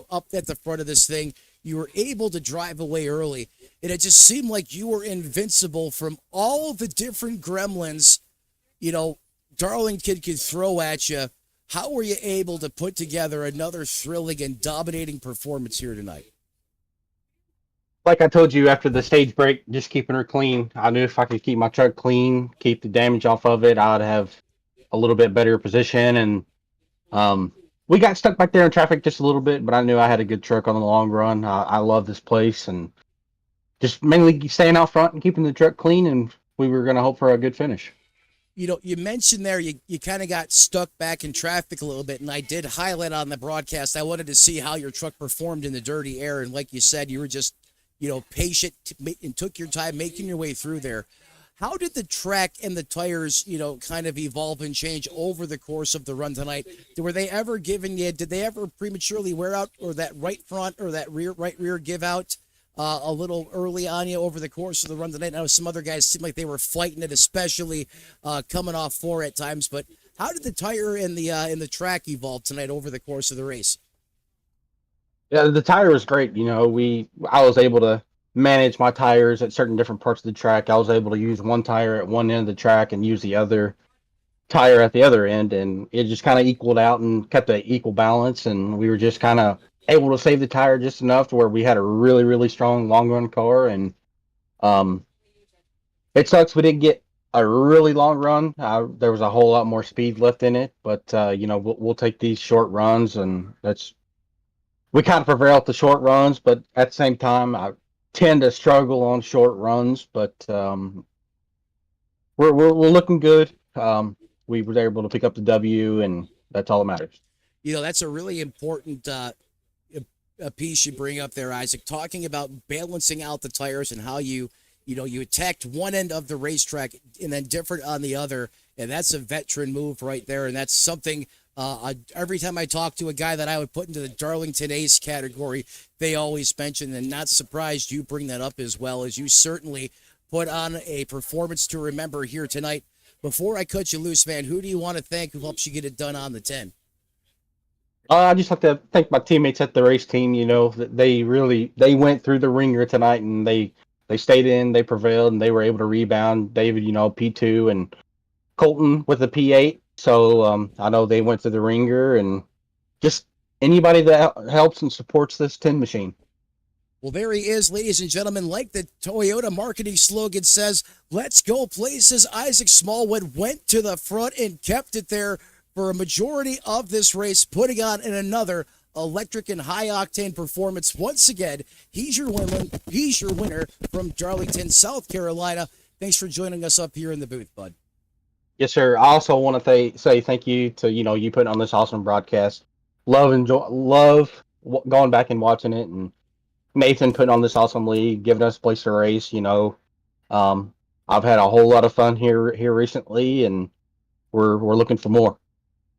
up at the front of this thing. You were able to drive away early, and it just seemed like you were invincible from all the different gremlins, Darlington could throw at you. How were you able to put together another thrilling and dominating performance here tonight? Like I told you after the stage break, just keeping her clean. I knew if I could keep my truck clean, keep the damage off of it, I'd have a little bit better position. And we got stuck back there in traffic just a little bit, but I knew I had a good truck on the long run. I love this place, and just mainly staying out front and keeping the truck clean, and we were going to hope for a good finish. You mentioned there you kind of got stuck back in traffic a little bit, and I did highlight on the broadcast. I wanted to see how your truck performed in the dirty air, and like you said, you were just patient and took your time making your way through there. How did the track and the tires, kind of evolve and change over the course of the run tonight? Were they ever did they ever prematurely wear out, or that right front or that right rear give out a little early on you over the course of the run tonight? I know some other guys seemed like they were fighting it, especially coming off 4 at times, but how did the tire and the track evolve tonight over the course of the race? Yeah, the tire was great. I was able to manage my tires at certain different parts of the track. I was able to use one tire at one end of the track and use the other tire at the other end, and it just kind of equaled out and kept an equal balance. And we were just kind of able to save the tire just enough to where we had a really, really strong long run car. And it sucks we didn't get a really long run. There was a whole lot more speed left in it, but we'll take these short runs, and we kind of prevail at the short runs, but at the same time, I tend to struggle on short runs. But we're looking good. We were able to pick up the W, and that's all that matters. That's a really important a piece you bring up there, Isaac, talking about balancing out the tires and how you attacked one end of the racetrack and then different on the other. And that's a veteran move right there. And that's something every time I talk to a guy that I would put into the Darlington Ace category, they always mention, and not surprised you bring that up as well, as you certainly put on a performance to remember here tonight. Before I cut you loose, man, who do you want to thank who helps you get it done on the 10? I just have to thank my teammates at the race team. They went through the ringer tonight, and they stayed in, they prevailed, and they were able to rebound. David, P2, and Colton with the P8. So I know they went through the ringer, and just anybody that helps and supports this 10 machine. Well, there he is, ladies and gentlemen. Like the Toyota marketing slogan says, let's go places. Isaac Smallwood went to the front and kept it there for a majority of this race, putting on in another electric and high-octane performance. Once again, he's your winner from Darlington, South Carolina. Thanks for joining us up here in the booth, bud. Yes, sir. I also want to say thank you to you putting on this awesome broadcast. Love going back and watching it, and Nathan putting on this awesome league, giving us a place to race. I've had a whole lot of fun here recently, and we're looking for more.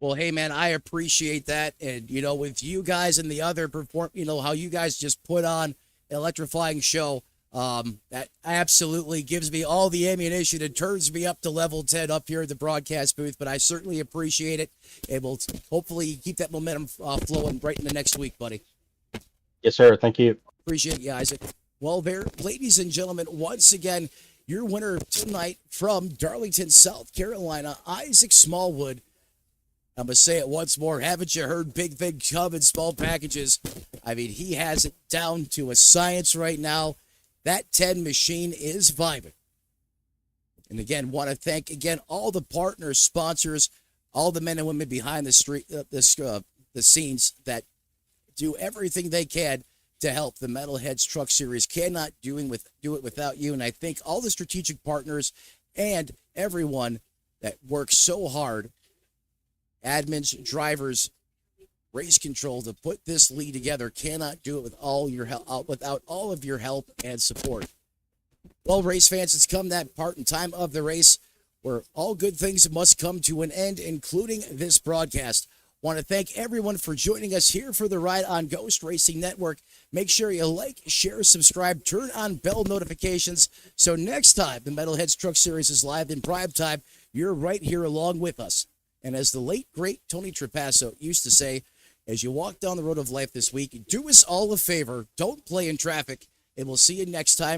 Well, hey man, I appreciate that, and with you guys and the other how you guys just put on an electrifying show. That absolutely gives me all the ammunition and turns me up to level 10 up here at the broadcast booth. But I certainly appreciate it, and we'll hopefully keep that momentum flowing right in the next week, buddy. Yes, sir. Thank you. Appreciate you, Isaac. Well, there, ladies and gentlemen, once again, your winner tonight from Darlington, South Carolina, Isaac Smallwood. I'm going to say it once more. Haven't you heard Big Big come in small packages? I mean, he has it down to a science right now. That 10 machine is vibing. And again, want to thank again all the partners, sponsors, all the men and women behind the scenes that do everything they can to help the Metalheads Truck Series. Cannot do it without you. And I thank all the strategic partners and everyone that works so hard, admins, drivers, race control, to put this lead together. Cannot do it with all your help, without all of your help and support. Well, race fans, it's come that part in time of the race where all good things must come to an end, including this broadcast. Want to thank everyone for joining us here for the ride on Ghost Racing Network. Make sure you like, share, subscribe, turn on bell notifications, so next time the Metalheads Truck Series is live in prime time, you're right here along with us. And as the late, great Tony Trapasso used to say, as you walk down the road of life this week, do us all a favor, don't play in traffic, and we'll see you next time.